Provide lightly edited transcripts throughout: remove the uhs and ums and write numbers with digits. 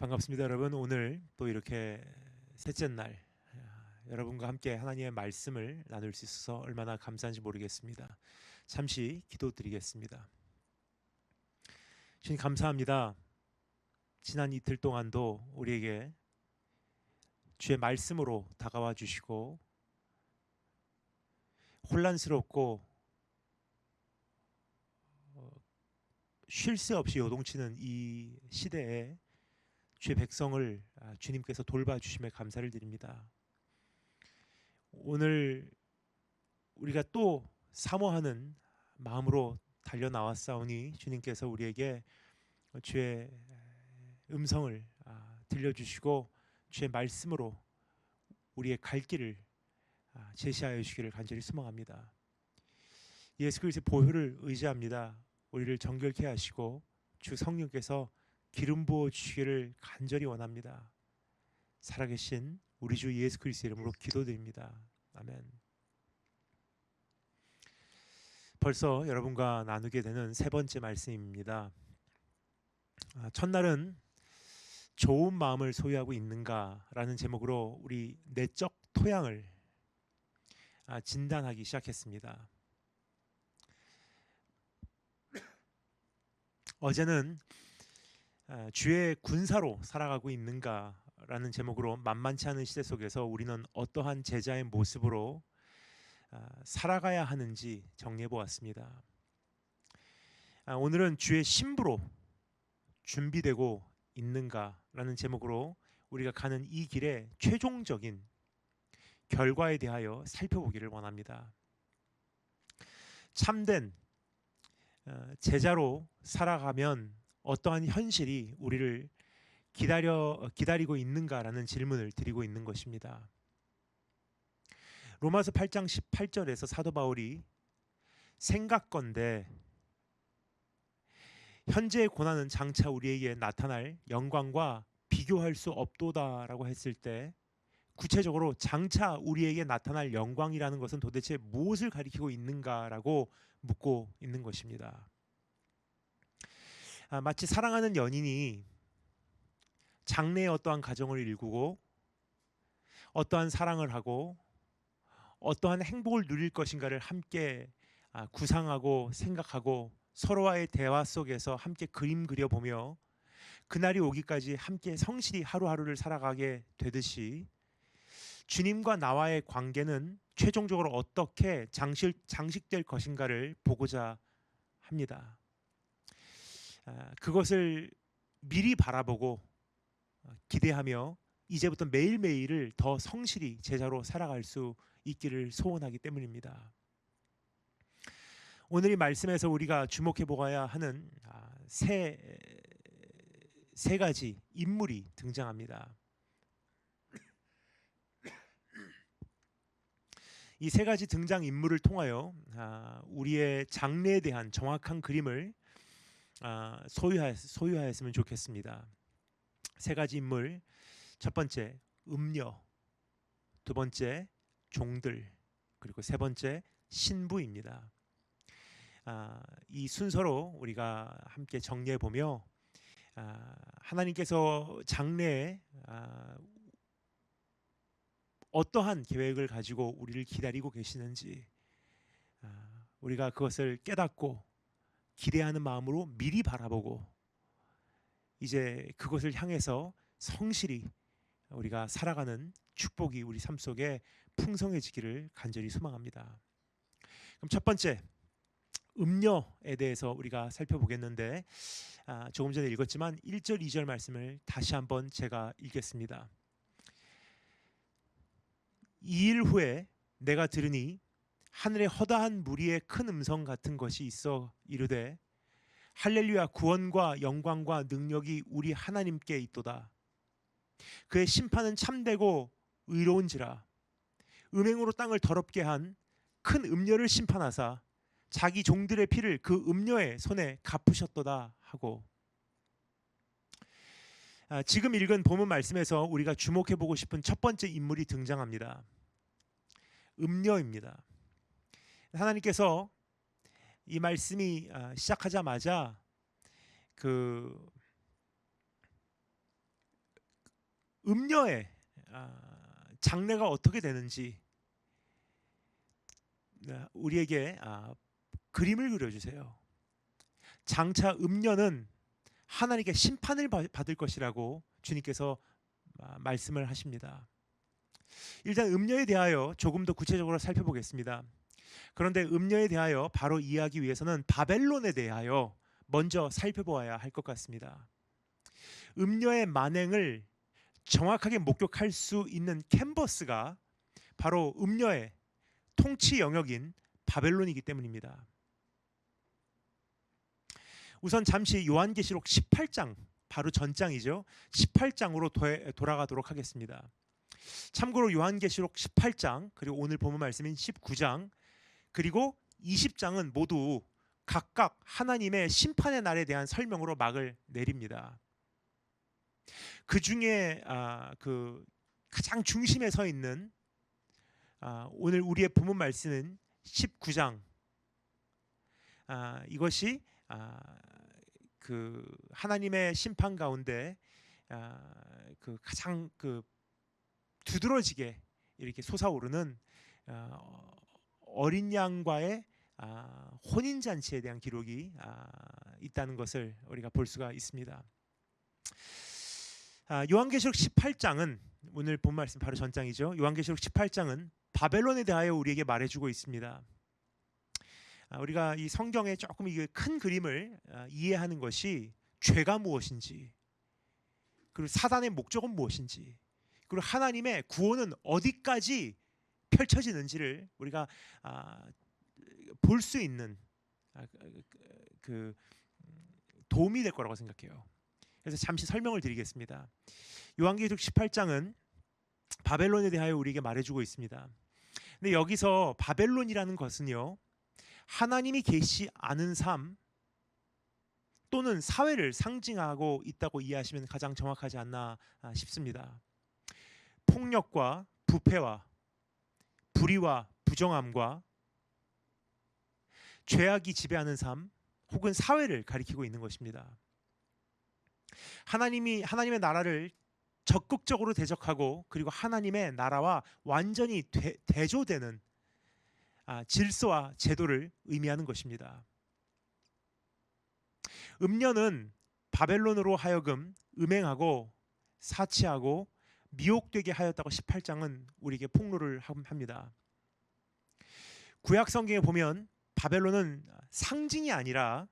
반갑습니다, 여러분. 오늘 또 이렇게 셋째 날 여러분과 함께 하나님의 말씀을 나눌 수 있어서 얼마나 감사한지 모르겠습니다. 잠시 기도드리겠습니다. 주님 감사합니다. 지난 이틀 동안도 우리에게 주의 말씀으로 다가와 주시고 혼란스럽고 쉴 새 없이 요동치는 이 시대에 주의 백성을 주님께서 돌봐주심에 감사를 드립니다. 오늘 우리가 또 사모하는 마음으로 달려 나왔사오니 주님께서 우리에게 주의 음성을 들려주시고 주의 말씀으로 우리의 갈 길을 제시하여 주시기를 간절히 소망합니다. 예수 그리스도의 보혈을 의지합니다. 우리를 정결케 하시고 주 성령께서 기름 부어 주시기를 간절히 원합니다. 살아계신 우리 주 예수 그리스도의 이름으로 기도드립니다. 아멘. 벌써 여러분과 나누게 되는 세 번째 말씀입니다. 첫날은 좋은 마음을 소유하고 있는가라는 제목으로 우리 내적 토양을 진단하기 시작했습니다. 어제는 주의 군사로 살아가고 있는가라는 제목으로 만만치 않은 시대 속에서 우리는 어떠한 제자의 모습으로 살아가야 하는지 정리해 보았습니다. 오늘은 주의 신부로 준비되고 있는가라는 제목으로 우리가 가는 이 길의 최종적인 결과에 대하여 살펴보기를 원합니다. 참된 제자로 살아가면 어떠한 현실이 우리를 기다리고 있는가라는 질문을 드리고 있는 것입니다. 로마서 8장 18절에서 사도 바울이 생각건대 현재의 고난은 장차 우리에게 나타날 영광과 비교할 수 없도다라고 했을 때 구체적으로 장차 우리에게 나타날 영광이라는 것은 도대체 무엇을 가리키고 있는가라고 묻고 있는 것입니다. 마치 사랑하는 연인이 장래의 어떠한 가정을 일구고 어떠한 사랑을 하고 어떠한 행복을 누릴 것인가를 함께 구상하고 생각하고 서로와의 대화 속에서 함께 그림 그려보며 그날이 오기까지 함께 성실히 하루하루를 살아가게 되듯이 주님과 나와의 관계는 최종적으로 어떻게 장식될 것인가를 보고자 합니다. 그것을 미리 바라보고 기대하며 이제부터 매일매일을 더 성실히 제자로 살아갈 수 있기를 소원하기 때문입니다. 오늘 이 말씀에서 우리가 주목해 보아야 하는 세 가지 인물이 등장합니다. 이 세 가지 등장 인물을 통하여 우리의 장래에 대한 정확한 그림을 소유하였으면 좋겠습니다. 세 가지 인물, 첫 번째 음녀, 두 번째 종들, 그리고 세 번째 신부입니다. 이 순서로 우리가 함께 정리해 보며 하나님께서 장래에 어떠한 계획을 가지고 우리를 기다리고 계시는지 우리가 그것을 깨닫고 기대하는 마음으로 미리 바라보고 이제 그것을 향해서 성실히 우리가 살아가는 축복이 우리 삶 속에 풍성해지기를 간절히 소망합니다. 그럼 첫 번째 음녀에 대해서 우리가 살펴보겠는데 조금 전에 읽었지만 1절 2절 말씀을 다시 한번 제가 읽겠습니다. 2일 후에 내가 들으니 하늘에 허다한 무리의 큰 음성 같은 것이 있어 이르되 할렐루야, 구원과 영광과 능력이 우리 하나님께 있도다. 그의 심판은 참되고 의로운지라. 음행으로 땅을 더럽게 한 큰 음녀를 심판하사 자기 종들의 피를 그 음녀의 손에 갚으셨도다 하고, 지금 읽은 본문 말씀에서 우리가 주목해 보고 싶은 첫 번째 인물이 등장합니다. 음녀입니다. 하나님께서 이 말씀이 시작하자마자 그 음녀의 장래가 어떻게 되는지 우리에게 그림을 그려주세요. 장차 음녀는 하나님께 심판을 받을 것이라고 주님께서 말씀을 하십니다. 일단 음녀에 대하여 조금 더 구체적으로 살펴보겠습니다. 그런데 음녀에 대하여 바로 이해하기 위해서는 바벨론에 대하여 먼저 살펴보아야 할 것 같습니다. 음녀의 만행을 정확하게 목격할 수 있는 캔버스가 바로 음녀의 통치 영역인 바벨론이기 때문입니다. 우선 잠시 요한계시록 18장, 바로 전장이죠. 18장으로 돌아가도록 하겠습니다. 참고로 요한계시록 18장, 그리고 오늘 본문 말씀인 19장, 그리고 20장은 모두 각각 하나님의 심판의 날에 대한 설명으로 막을 내립니다. 그 중에 그 가장 중심에 서 있는 오늘 우리의 본문 말씀은 19장. 이것이 그 하나님의 심판 가운데 그 가장 그 두드러지게 이렇게 솟아오르는 어린 양과의 혼인 잔치에 대한 기록이 있다는 것을 우리가 볼 수가 있습니다. 요한계시록 18장은 오늘 본 말씀 바로 전장이죠. 요한계시록 18장은 바벨론에 대하여 우리에게 말해주고 있습니다. 우리가 이 성경의 조금 이 큰 그림을 이해하는 것이 죄가 무엇인지, 그리고 사단의 목적은 무엇인지, 그리고 하나님의 구원은 어디까지 펼쳐지는지를 우리가 볼 수 있는 그 도움이 될 거라고 생각해요. 그래서 잠시 설명을 드리겠습니다. 요한계시록 18장은 바벨론에 대하여 우리에게 말해주고 있습니다. 근데 여기서 바벨론이라는 것은요, 하나님이 계시지 않은 삶 또는 사회를 상징하고 있다고 이해하시면 가장 정확하지 않나 싶습니다. 폭력과 부패와 불의와 부정함과 죄악이 지배하는 삶 혹은 사회를 가리키고 있는 것입니다. 하나님의 나라를 적극적으로 대적하고 그리고 하나님의 나라와 완전히 대조되는 질서와 제도를 의미하는 것입니다. 음녀는 바벨론으로 하여금 음행하고 사치하고 미혹되게 하였다고 18장은 우리에게 폭로를 합니다. 구약 성경에 보면 바벨론은 상징이 아니라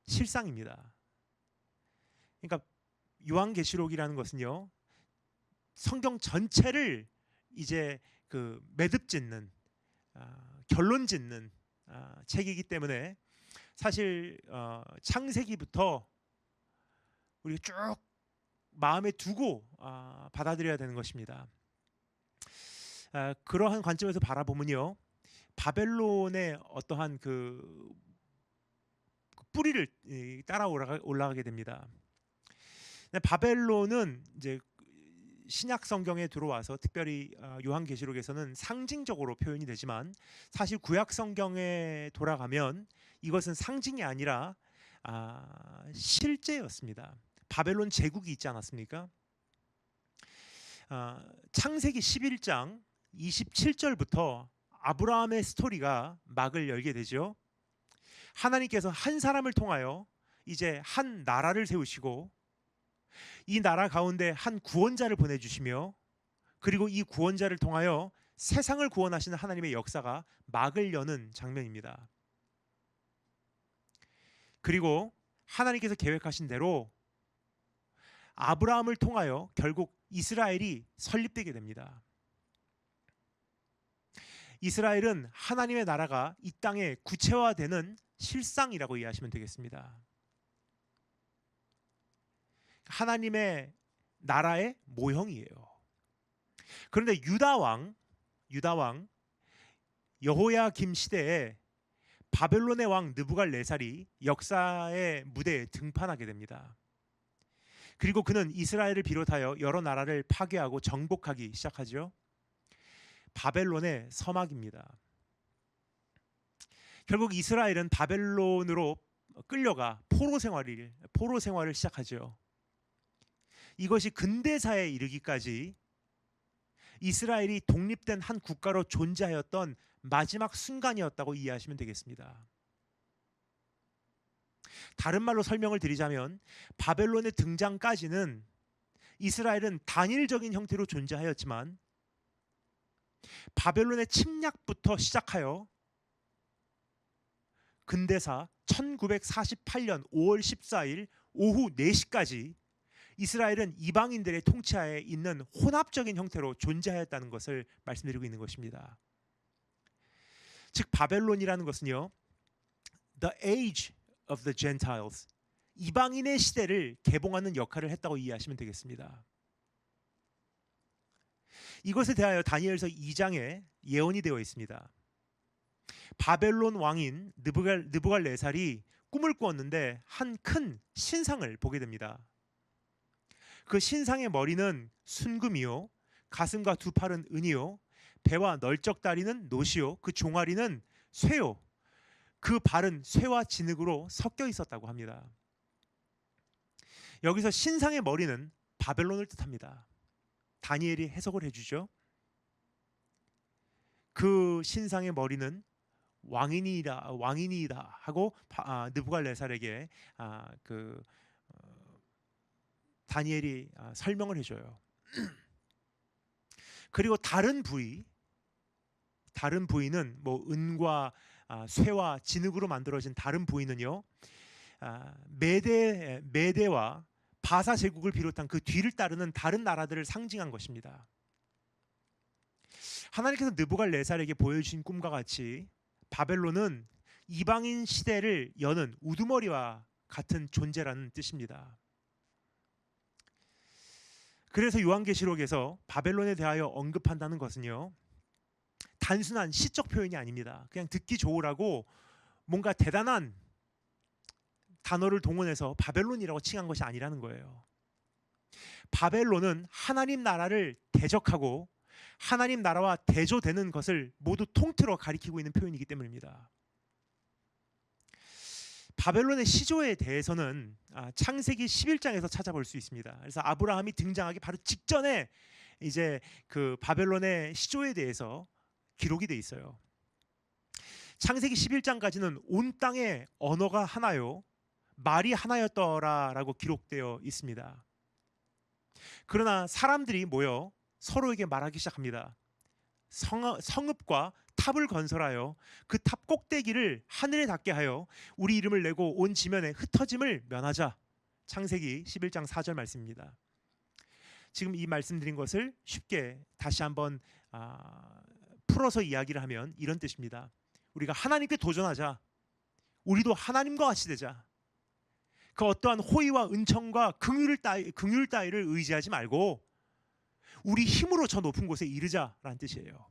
실상입니다. 그러니까 요한계시록이라는 것은요, 성경 전체를 이제 그 매듭짓는 결론짓는 책이기 때문에 사실 창세기부터 우리가 쭉 마음에 두고 받아들여야 되는 것입니다. 그러한 관점에서 바라보면요, 바벨론의 어떠한 그 뿌리를 따라 올라가게 됩니다. 바벨론은 이제 신약 성경에 들어와서 특별히 요한계시록에서는 상징적으로 표현이 되지만 사실 구약 성경에 돌아가면 이것은 상징이 아니라 실제였습니다. 바벨론 제국이 있지 않았습니까? 창세기 11장 27절부터 아브라함의 스토리가 막을 열게 되죠. 하나님께서 한 사람을 통하여 이제 한 나라를 세우시고 이 나라 가운데 한 구원자를 보내주시며 그리고 이 구원자를 통하여 세상을 구원하시는 하나님의 역사가 막을 여는 장면입니다. 그리고 하나님께서 계획하신 대로 아브라함을 통하여 결국 이스라엘이 설립되게 됩니다. 이스라엘은 하나님의 나라가 이 땅에 구체화되는 실상이라고 이해하시면 되겠습니다. 하나님의 나라의 모형이에요. 그런데 유다 왕 여호야김 시대에 바벨론의 왕 느부갓네살이 역사의 무대에 등판하게 됩니다. 그리고 그는 이스라엘을 비롯하여 여러 나라를 파괴하고 정복하기 시작하죠. 바벨론의 서막입니다. 결국 이스라엘은 바벨론으로 끌려가 포로 생활을 시작하죠. 이것이 근대사에 이르기까지 이스라엘이 독립된 한 국가로 존재하였던 마지막 순간이었다고 이해하시면 되겠습니다. 다른 말로 설명을 드리자면 바벨론의 등장까지는 이스라엘은 단일적인 형태로 존재하였지만 바벨론의 침략부터 시작하여 근대사 1948년 5월 14일 오후 4시까지 이스라엘은 이방인들의 통치하에 있는 혼합적인 형태로 존재하였다는 것을 말씀드리고 있는 것입니다. 즉 바벨론이라는 것은요, the age of the Gentiles, 이방인의 시대를 개봉하는 역할을 했다고 이해하시면 되겠습니다. 이것에 대하여 다니엘서 2장에 예언이 되어 있습니다. 바벨론 왕인 느부갈네살이 꿈을 꾸었는데 한 큰 신상을 보게 됩니다. 그 신상의 머리는 순금이요, 가슴과 두 팔은 은이요, 배와 널쩍 다리는 노시요, 그 종아리는 쇠요, 그 발은 쇠와 진흙으로 섞여 있었다고 합니다. 여기서 신상의 머리는 바벨론을 뜻합니다. 다니엘이 해석을 해주죠. 그 신상의 머리는 왕인이다 하고 느부갈네살에게 다니엘이 설명을 해줘요. 그리고 다른 부위는 뭐 은과 쇠와 진흙으로 만들어진 다른 부위는요, 메대와 바사 제국을 비롯한 그 뒤를 따르는 다른 나라들을 상징한 것입니다. 하나님께서 느부갈네살에게 보여주신 꿈과 같이 바벨론은 이방인 시대를 여는 우두머리와 같은 존재라는 뜻입니다. 그래서 요한계시록에서 바벨론에 대하여 언급한다는 것은요, 단순한 시적 표현이 아닙니다. 그냥 듣기 좋으라고 뭔가 대단한 단어를 동원해서 바벨론이라고 칭한 것이 아니라는 거예요. 바벨론은 하나님 나라를 대적하고 하나님 나라와 대조되는 것을 모두 통틀어 가리키고 있는 표현이기 때문입니다. 바벨론의 시조에 대해서는 창세기 11장에서 찾아볼 수 있습니다. 그래서 아브라함이 등장하기 바로 직전에 이제 그 바벨론의 시조에 대해서 기록이 돼 있어요. 창세기 11장까지는 온 땅의 언어가 하나요, 말이 하나였더라라고 기록되어 있습니다. 그러나 사람들이 모여 서로에게 말하기 시작합니다. 성읍과 탑을 건설하여 그 탑 꼭대기를 하늘에 닿게 하여 우리 이름을 내고 온 지면에 흩어짐을 면하자. 창세기 11장 4절 말씀입니다. 지금 이 말씀드린 것을 쉽게 다시 한번 풀어서 이야기를 하면 이런 뜻입니다. 우리가 하나님께 도전하자. 우리도 하나님과 같이 되자. 그 어떠한 호의와 은총과 긍휼 따위를 의지하지 말고 우리 힘으로 저 높은 곳에 이르자라는 뜻이에요.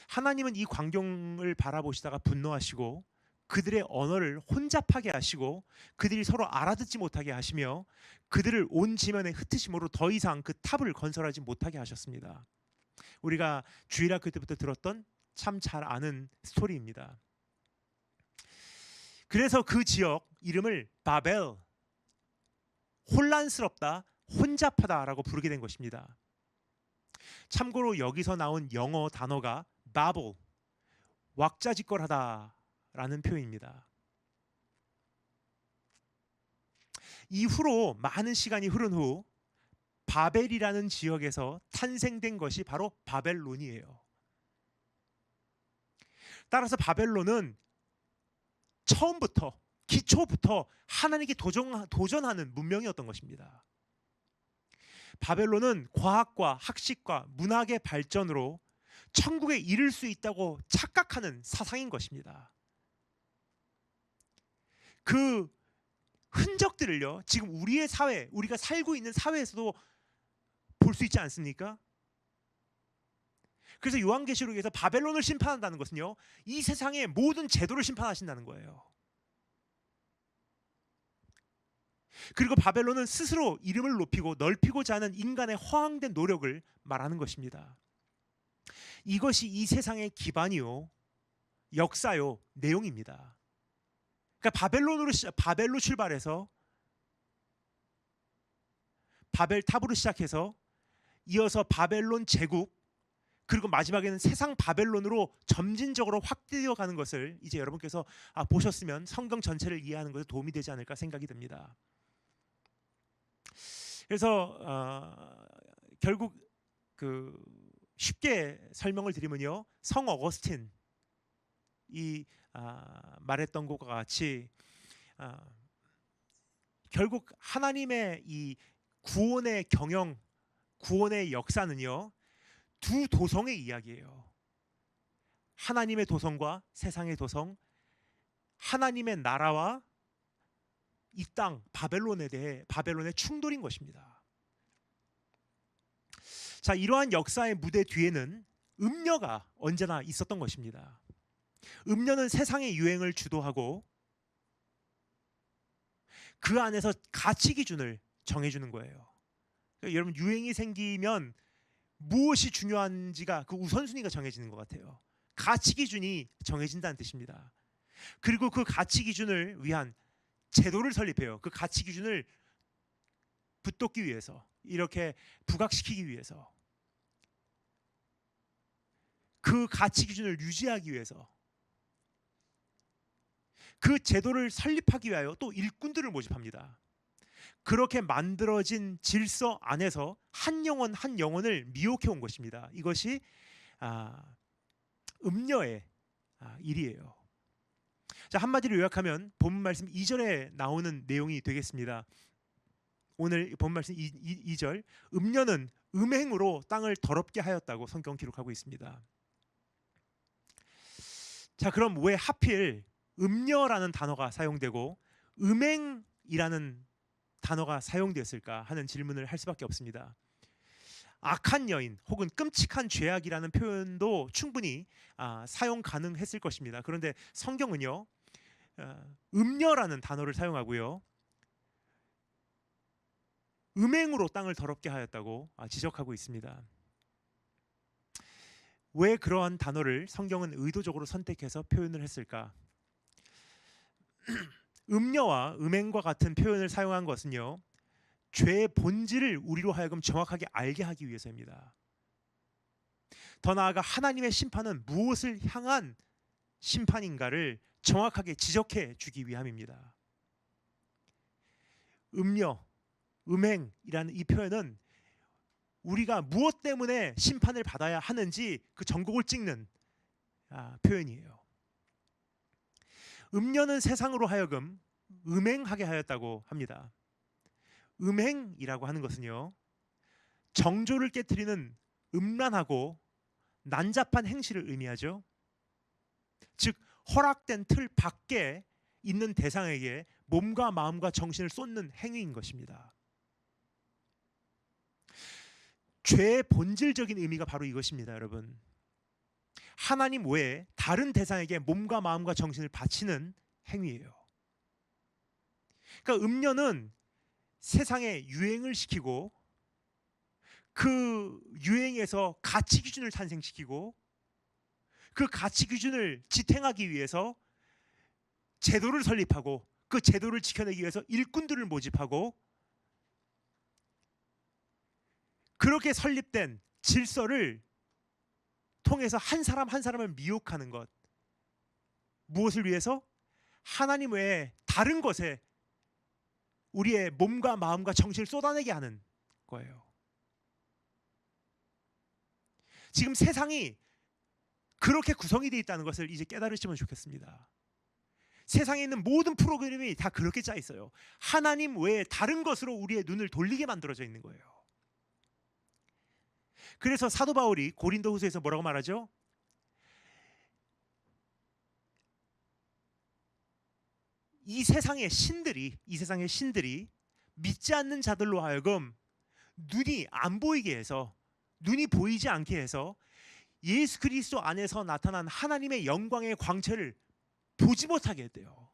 하나님은 이 광경을 바라보시다가 분노하시고 그들의 언어를 혼잡하게 하시고 그들이 서로 알아듣지 못하게 하시며 그들을 온 지면에 흩으심으로 더 이상 그 탑을 건설하지 못하게 하셨습니다. 우리가 주일학교 때부터 들었던 참 잘 아는 스토리입니다. 그래서 그 지역 이름을 바벨, 혼란스럽다, 혼잡하다라고 부르게 된 것입니다. 참고로 여기서 나온 영어 단어가 바벨, 왁자지껄하다라는 표현입니다. 이후로 많은 시간이 흐른 후 바벨이라는 지역에서 탄생된 것이 바로 바벨론이에요. 따라서 바벨론은 처음부터 기초부터 하나님께 도전하는 문명이었던 것입니다. 바벨론은 과학과 학식과 문학의 발전으로 천국에 이를 수 있다고 착각하는 사상인 것입니다. 그 흔적들을요, 지금 우리의 사회, 우리가 살고 있는 사회에서도 볼 수 있지 않습니까? 그래서 요한계시록에서 바벨론을 심판한다는 것은요, 이 세상의 모든 제도를 심판하신다는 거예요. 그리고 바벨론은 스스로 이름을 높이고 넓히고자 하는 인간의 허황된 노력을 말하는 것입니다. 이것이 이 세상의 기반이요, 역사요, 내용입니다. 그러니까 바벨로 출발해서 바벨탑으로 시작해서 이어서 바벨론 제국, 그리고 마지막에는 세상 바벨론으로 점진적으로 확대되어 가는 것을 이제 여러분께서 보셨으면 성경 전체를 이해하는 것에 도움이 되지 않을까 생각이 듭니다. 그래서 결국 쉽게 설명을 드리면요, 성 어거스틴이 말했던 것과 같이 결국 하나님의 이 구원의 경영, 구원의 역사는요, 두 도성의 이야기예요. 하나님의 도성과 세상의 도성, 하나님의 나라와 이 땅 바벨론의 충돌인 것입니다. 자, 이러한 역사의 무대 뒤에는 음녀가 언제나 있었던 것입니다. 음녀는 세상의 유행을 주도하고 그 안에서 가치 기준을 정해주는 거예요. 그러니까 여러분, 유행이 생기면 무엇이 중요한지가 그 우선순위가 정해지는 것 같아요. 가치 기준이 정해진다는 뜻입니다. 그리고 그 가치 기준을 위한 제도를 설립해요. 그 가치 기준을 붙돋기 위해서, 이렇게 부각시키기 위해서, 그 가치 기준을 유지하기 위해서, 그 제도를 설립하기 위하여 또 일꾼들을 모집합니다. 그렇게 만들어진 질서 안에서 한 영혼 한 영혼을 미혹해 온 것입니다. 이것이 음녀의 일이에요. 자, 한마디로 요약하면 본문 말씀 2절에 나오는 내용이 되겠습니다. 오늘 본문 말씀 2절, 음녀는 음행으로 땅을 더럽게 하였다고 성경 기록하고 있습니다. 자, 그럼 왜 하필 음녀라는 단어가 사용되고 음행이라는 단어가 사용되었을까 하는 질문을 할 수밖에 없습니다. 악한 여인 혹은 끔찍한 죄악이라는 표현도 충분히 사용 가능했을 것입니다. 그런데 성경은요, 음녀라는 단어를 사용하고요, 음행으로 땅을 더럽게 하였다고 지적하고 있습니다. 왜 그러한 단어를 성경은 의도적으로 선택해서 표현을 했을까? 음녀와 음행과 같은 표현을 사용한 것은요, 죄의 본질을 우리로 하여금 정확하게 알게 하기 위해서입니다. 더 나아가 하나님의 심판은 무엇을 향한 심판인가를 정확하게 지적해 주기 위함입니다. 음녀, 음행이라는 이 표현은 우리가 무엇 때문에 심판을 받아야 하는지 그 전곡을 찍는 표현이에요. 음녀는 세상으로 하여금 음행하게 하였다고 합니다. 음행이라고 하는 것은요, 정조를 깨트리는 음란하고 난잡한 행실을 의미하죠. 즉, 허락된 틀 밖에 있는 대상에게 몸과 마음과 정신을 쏟는 행위인 것입니다. 죄의 본질적인 의미가 바로 이것입니다, 여러분. 하나님 외에 다른 대상에게 몸과 마음과 정신을 바치는 행위예요. 그러니까 음녀는 세상에 유행을 시키고 그 유행에서 가치 기준을 탄생시키고 그 가치 기준을 지탱하기 위해서 제도를 설립하고 그 제도를 지켜내기 위해서 일꾼들을 모집하고 그렇게 설립된 질서를 통해서 한 사람 한 사람을 미혹하는 것. 무엇을 위해서? 하나님 외에 다른 것에 우리의 몸과 마음과 정신을 쏟아내게 하는 거예요. 지금 세상이 그렇게 구성이 되어 있다는 것을 이제 깨달으시면 좋겠습니다. 세상에 있는 모든 프로그램이 다 그렇게 짜 있어요. 하나님 외에 다른 것으로 우리의 눈을 돌리게 만들어져 있는 거예요. 그래서 사도 바울이 고린도후서에서 뭐라고 말하죠? 이 세상의 신들이 믿지 않는 자들로 하여금 눈이 안 보이게 해서, 눈이 보이지 않게 해서 예수 그리스도 안에서 나타난 하나님의 영광의 광채를 보지 못하게 했대요.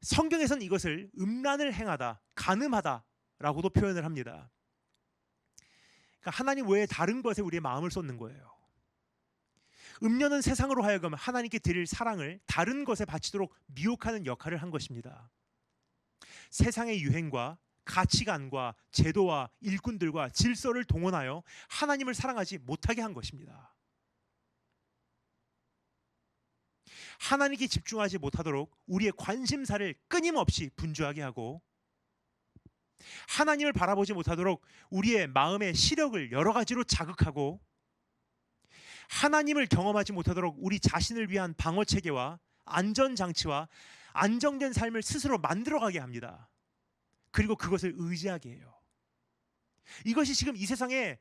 성경에서는 이것을 음란을 행하다, 간음하다라고도 표현을 합니다. 그러니까 하나님 외에 다른 것에 우리의 마음을 쏟는 거예요. 음녀는 세상으로 하여금 하나님께 드릴 사랑을 다른 것에 바치도록 미혹하는 역할을 한 것입니다. 세상의 유행과 가치관과 제도와 일꾼들과 질서를 동원하여 하나님을 사랑하지 못하게 한 것입니다. 하나님께 집중하지 못하도록 우리의 관심사를 끊임없이 분주하게 하고, 하나님을 바라보지 못하도록 우리의 마음의 시력을 여러 가지로 자극하고, 하나님을 경험하지 못하도록 우리 자신을 위한 방어 체계와 안전장치와 안정된 삶을 스스로 만들어가게 합니다. 그리고 그것을 의지하게 해요. 이것이 지금 이 세상에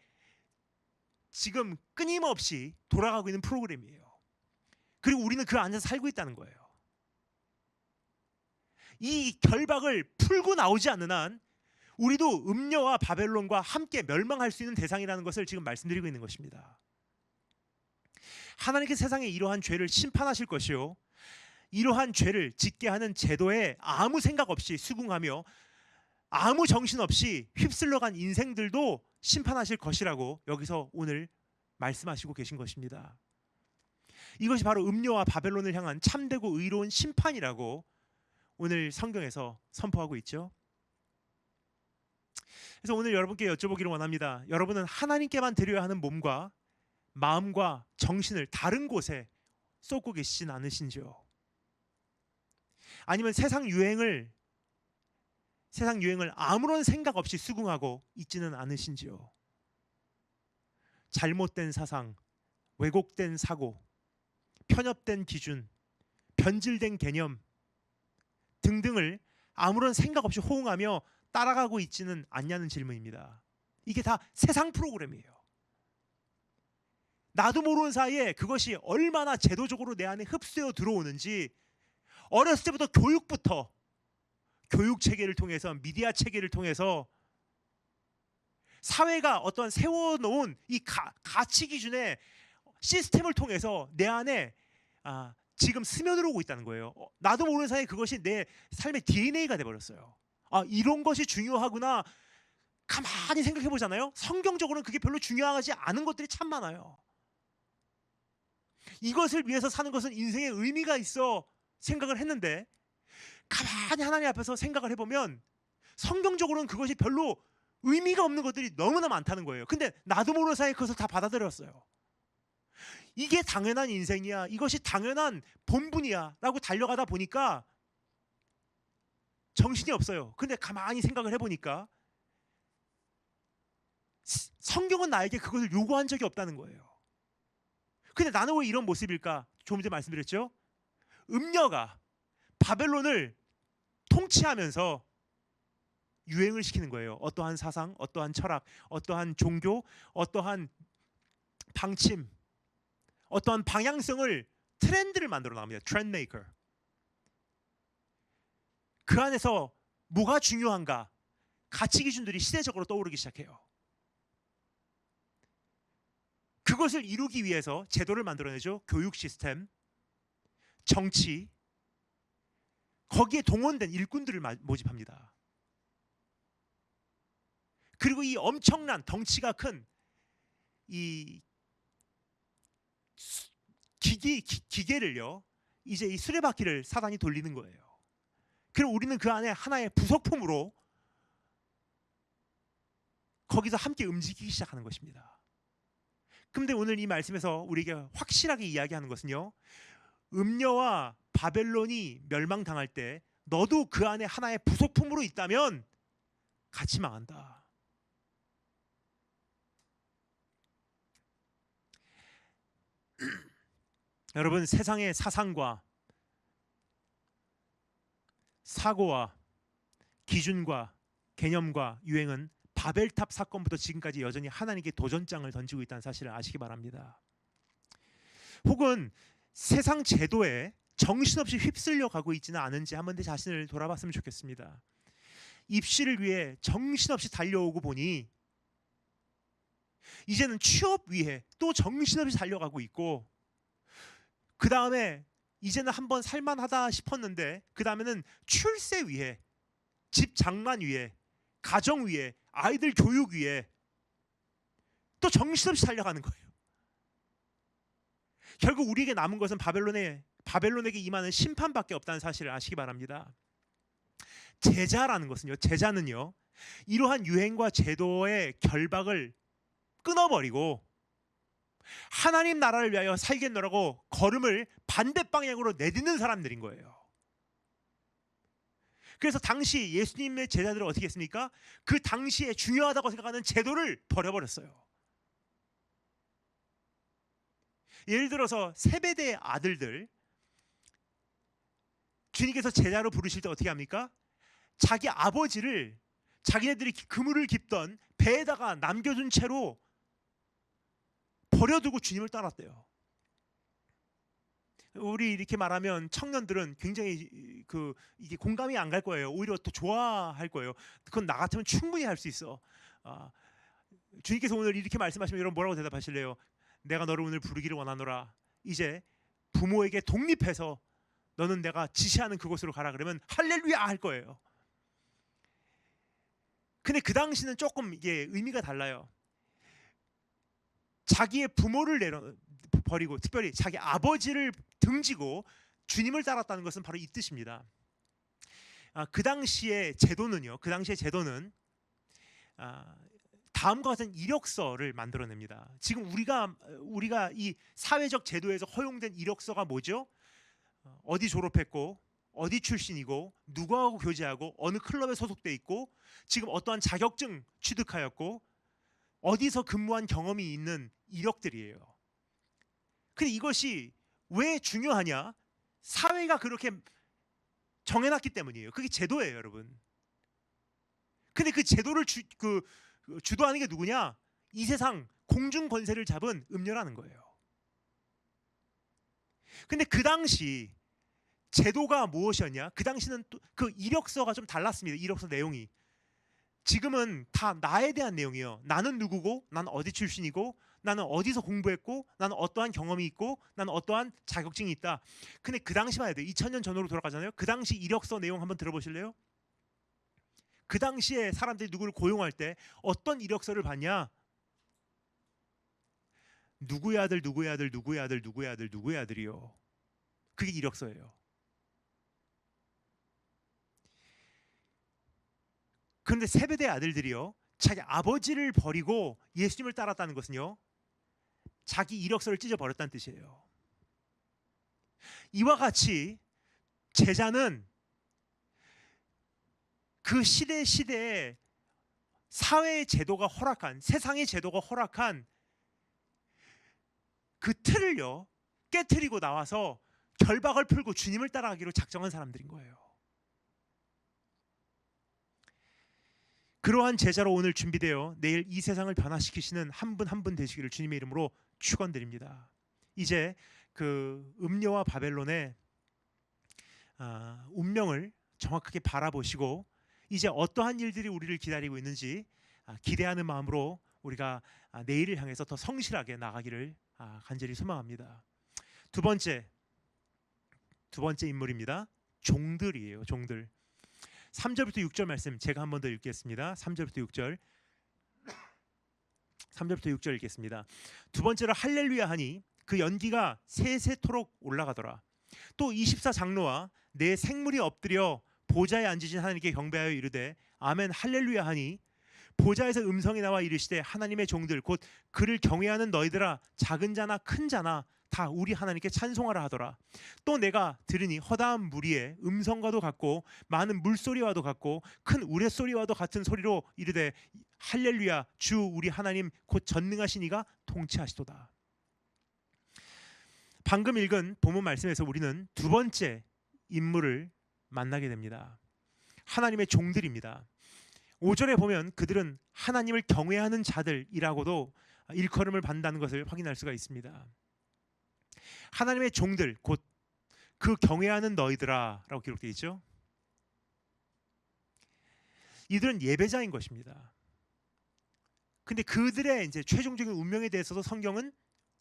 지금 끊임없이 돌아가고 있는 프로그램이에요. 그리고 우리는 그 안에서 살고 있다는 거예요. 이 결박을 풀고 나오지 않는 한 우리도 음녀와 바벨론과 함께 멸망할 수 있는 대상이라는 것을 지금 말씀드리고 있는 것입니다. 하나님께서 세상에 이러한 죄를 심판하실 것이요, 이러한 죄를 짓게 하는 제도에 아무 생각 없이 수긍하며 아무 정신 없이 휩쓸려간 인생들도 심판하실 것이라고 여기서 오늘 말씀하시고 계신 것입니다. 이것이 바로 음료와 바벨론을 향한 참되고 의로운 심판이라고 오늘 성경에서 선포하고 있죠. 그래서 오늘 여러분께 여쭤보기를 원합니다. 여러분은 하나님께만 드려야 하는 몸과 마음과 정신을 다른 곳에 쏟고 계시진 않으신지요? 아니면 세상 유행을 아무런 생각 없이 수긍하고 있지는 않으신지요? 잘못된 사상, 왜곡된 사고, 편협된 기준, 변질된 개념 등등을 아무런 생각 없이 호응하며 따라가고 있지는 않냐는 질문입니다. 이게 다 세상 프로그램이에요. 나도 모르는 사이에 그것이 얼마나 제도적으로 내 안에 흡수되어 들어오는지, 어렸을 때부터 교육부터, 교육 체계를 통해서, 미디어 체계를 통해서 사회가 어떤 세워놓은 이 가치 기준의 시스템을 통해서 내 안에 지금 스며들어오고 있다는 거예요. 나도 모르는 사이에 그것이 내 삶의 DNA가 돼버렸어요. 이런 것이 중요하구나. 가만히 생각해 보잖아요. 성경적으로는 그게 별로 중요하지 않은 것들이 참 많아요. 이것을 위해서 사는 것은 인생에 의미가 있어 생각을 했는데, 가만히 하나님 앞에서 생각을 해보면 성경적으로는 그것이 별로 의미가 없는 것들이 너무나 많다는 거예요. 근데 나도 모르는 사이에 그것을 다 받아들였어요. 이게 당연한 인생이야, 이것이 당연한 본분이야 라고 달려가다 보니까 정신이 없어요. 근데 가만히 생각을 해보니까 성경은 나에게 그것을 요구한 적이 없다는 거예요. 근데 나는 왜 이런 모습일까? 조금 전에 말씀드렸죠. 음녀가 바벨론을 통치하면서 유행을 시키는 거예요. 어떠한 사상, 어떠한 철학, 어떠한 종교, 어떠한 방침, 어떠한 방향성을, 트렌드를 만들어 나갑니다. 트렌드 메이커. 그 안에서 뭐가 중요한가? 가치 기준들이 시대적으로 떠오르기 시작해요. 그것을 이루기 위해서 제도를 만들어내죠. 교육 시스템, 정치, 거기에 동원된 일꾼들을 모집합니다. 그리고 이 엄청난 덩치가 큰 이 기계를요, 이제 이 수레바퀴를 사단이 돌리는 거예요. 그리고 우리는 그 안에 하나의 부속품으로 거기서 함께 움직이기 시작하는 것입니다. 그런데 오늘 이 말씀에서 우리에게 확실하게 이야기하는 것은요, 음녀와 바벨론이 멸망당할 때 너도 그 안에 하나의 부속품으로 있다면 같이 망한다. 여러분, 세상의 사상과 사고와 기준과 개념과 유행은 바벨탑 사건부터 지금까지 여전히 하나님께 도전장을 던지고 있다는 사실을 아시기 바랍니다. 혹은 세상 제도에 정신없이 휩쓸려 가고 있지는 않은지 한번 내 자신을 돌아봤으면 좋겠습니다. 입시를 위해 정신없이 달려오고 보니 이제는 취업 위해 또 정신없이 달려가고 있고, 그 다음에 이제는 한번 살만하다 싶었는데 그 다음에는 출세 위해, 집 장만 위해, 가정 위해, 아이들 교육 위해 또 정신없이 달려가는 거예요. 결국 우리에게 남은 것은 바벨론에게 임하는 심판밖에 없다는 사실을 아시기 바랍니다. 제자라는 것은요, 제자는요, 이러한 유행과 제도의 결박을 끊어버리고 하나님 나라를 위하여 살겠노라고 걸음을 반대 방향으로 내딛는 사람들인 거예요. 그래서 당시 예수님의 제자들은 어떻게 했습니까? 그 당시에 중요하다고 생각하는 제도를 버려버렸어요. 예를 들어서 세베대의 아들들, 주님께서 제자로 부르실 때 어떻게 합니까? 자기 아버지를 자기네들이 그물을 깁던 배에다가 남겨둔 채로 버려두고 주님을 따랐대요. 우리 이렇게 말하면 청년들은 굉장히 이게 공감이 안 갈 거예요. 오히려 더 좋아할 거예요. 그건 나 같으면 충분히 할 수 있어. 주님께서 오늘 이렇게 말씀하시면 여러분 뭐라고 대답하실래요? 내가 너를 오늘 부르기를 원하노라. 이제 부모에게 독립해서 너는 내가 지시하는 그곳으로 가라 그러면 할렐루야 할 거예요. 근데 그 당시는 조금 이게 의미가 달라요. 자기의 부모를 버리고 특별히 자기 아버지를 등지고 주님을 따랐다는 것은 바로 이 뜻입니다. 그 당시의 제도는요. 그 당시의 제도는 다음과 같은 이력서를 만들어냅니다. 지금 우리가 이 사회적 제도에서 허용된 이력서가 뭐죠? 어디 졸업했고, 어디 출신이고, 누구하고 교제하고, 어느 클럽에 소속돼 있고, 지금 어떠한 자격증 취득하였고, 어디서 근무한 경험이 있는 이력들이에요. 근데 이것이 왜 중요하냐? 사회가 그렇게 정해놨기 때문이에요. 그게 제도예요, 여러분. 근데 그 제도를 주도하는 게 누구냐? 이 세상 공중 권세를 잡은 음녀라는 거예요. 근데 그 당시 제도가 무엇이었냐? 그 당시는 또 그 이력서가 좀 달랐습니다. 이력서 내용이. 지금은 다 나에 대한 내용이에요. 나는 누구고, 나는 어디 출신이고, 나는 어디서 공부했고, 나는 어떠한 경험이 있고, 나는 어떠한 자격증이 있다. 근데 그 당시만 해도 2000년 전으로 돌아가잖아요. 그 당시 이력서 내용 한번 들어보실래요? 그 당시에 사람들이 누구를 고용할 때 어떤 이력서를 받냐? 누구의 아들, 누구의 아들, 누구의 아들, 누구의 아들, 누구의 아들이요. 그게 이력서예요. 그런데 세베대 아들들이요, 자기 아버지를 버리고 예수님을 따랐다는 것은요, 자기 이력서를 찢어버렸다는 뜻이에요. 이와 같이 제자는 그 시대에 사회의 제도가 허락한, 세상의 제도가 허락한 그 틀을요 깨트리고 나와서 결박을 풀고 주님을 따라가기로 작정한 사람들인 거예요. 그러한 제자로 오늘 준비되어 내일 이 세상을 변화시키시는 한 분 한 분 되시기를 주님의 이름으로 축원드립니다. 이제 그 음녀와 바벨론의 운명을 정확하게 바라보시고 이제 어떠한 일들이 우리를 기다리고 있는지 기대하는 마음으로 우리가 내일을 향해서 더 성실하게 나가기를 간절히 소망합니다. 두 번째 인물입니다. 종들이에요. 종들. 3절부터 6절 말씀 제가 한 번 더 읽겠습니다. 3절부터 6절 읽겠습니다. 두 번째로 할렐루야 하니 그 연기가 세세토록 올라가더라. 또 24장로와 내 생물이 엎드려 보좌에 앉으신 하나님께 경배하여 이르되 아멘 할렐루야 하니 보좌에서 음성이 나와 이르시되 하나님의 종들 곧 그를 경외하는 너희들아 작은 자나 큰 자나 다 우리 하나님께 찬송하라 하더라. 또 내가 들으니 허다한 무리의 음성과도 같고 많은 물소리와도 같고 큰 우레소리와도 같은 소리로 이르되 할렐루야 주 우리 하나님 곧 전능하신 이가 통치하시도다. 방금 읽은 본문 말씀에서 우리는 두 번째 인물을 만나게 됩니다. 하나님의 종들입니다. 5절에 보면 그들은 하나님을 경외하는 자들이라고도 일컬음을 받는다는 것을 확인할 수가 있습니다. 하나님의 종들 곧 그 경외하는 너희들아 라고 기록되어 있죠. 이들은 예배자인 것입니다. 근데 그들의 이제 최종적인 운명에 대해서도 성경은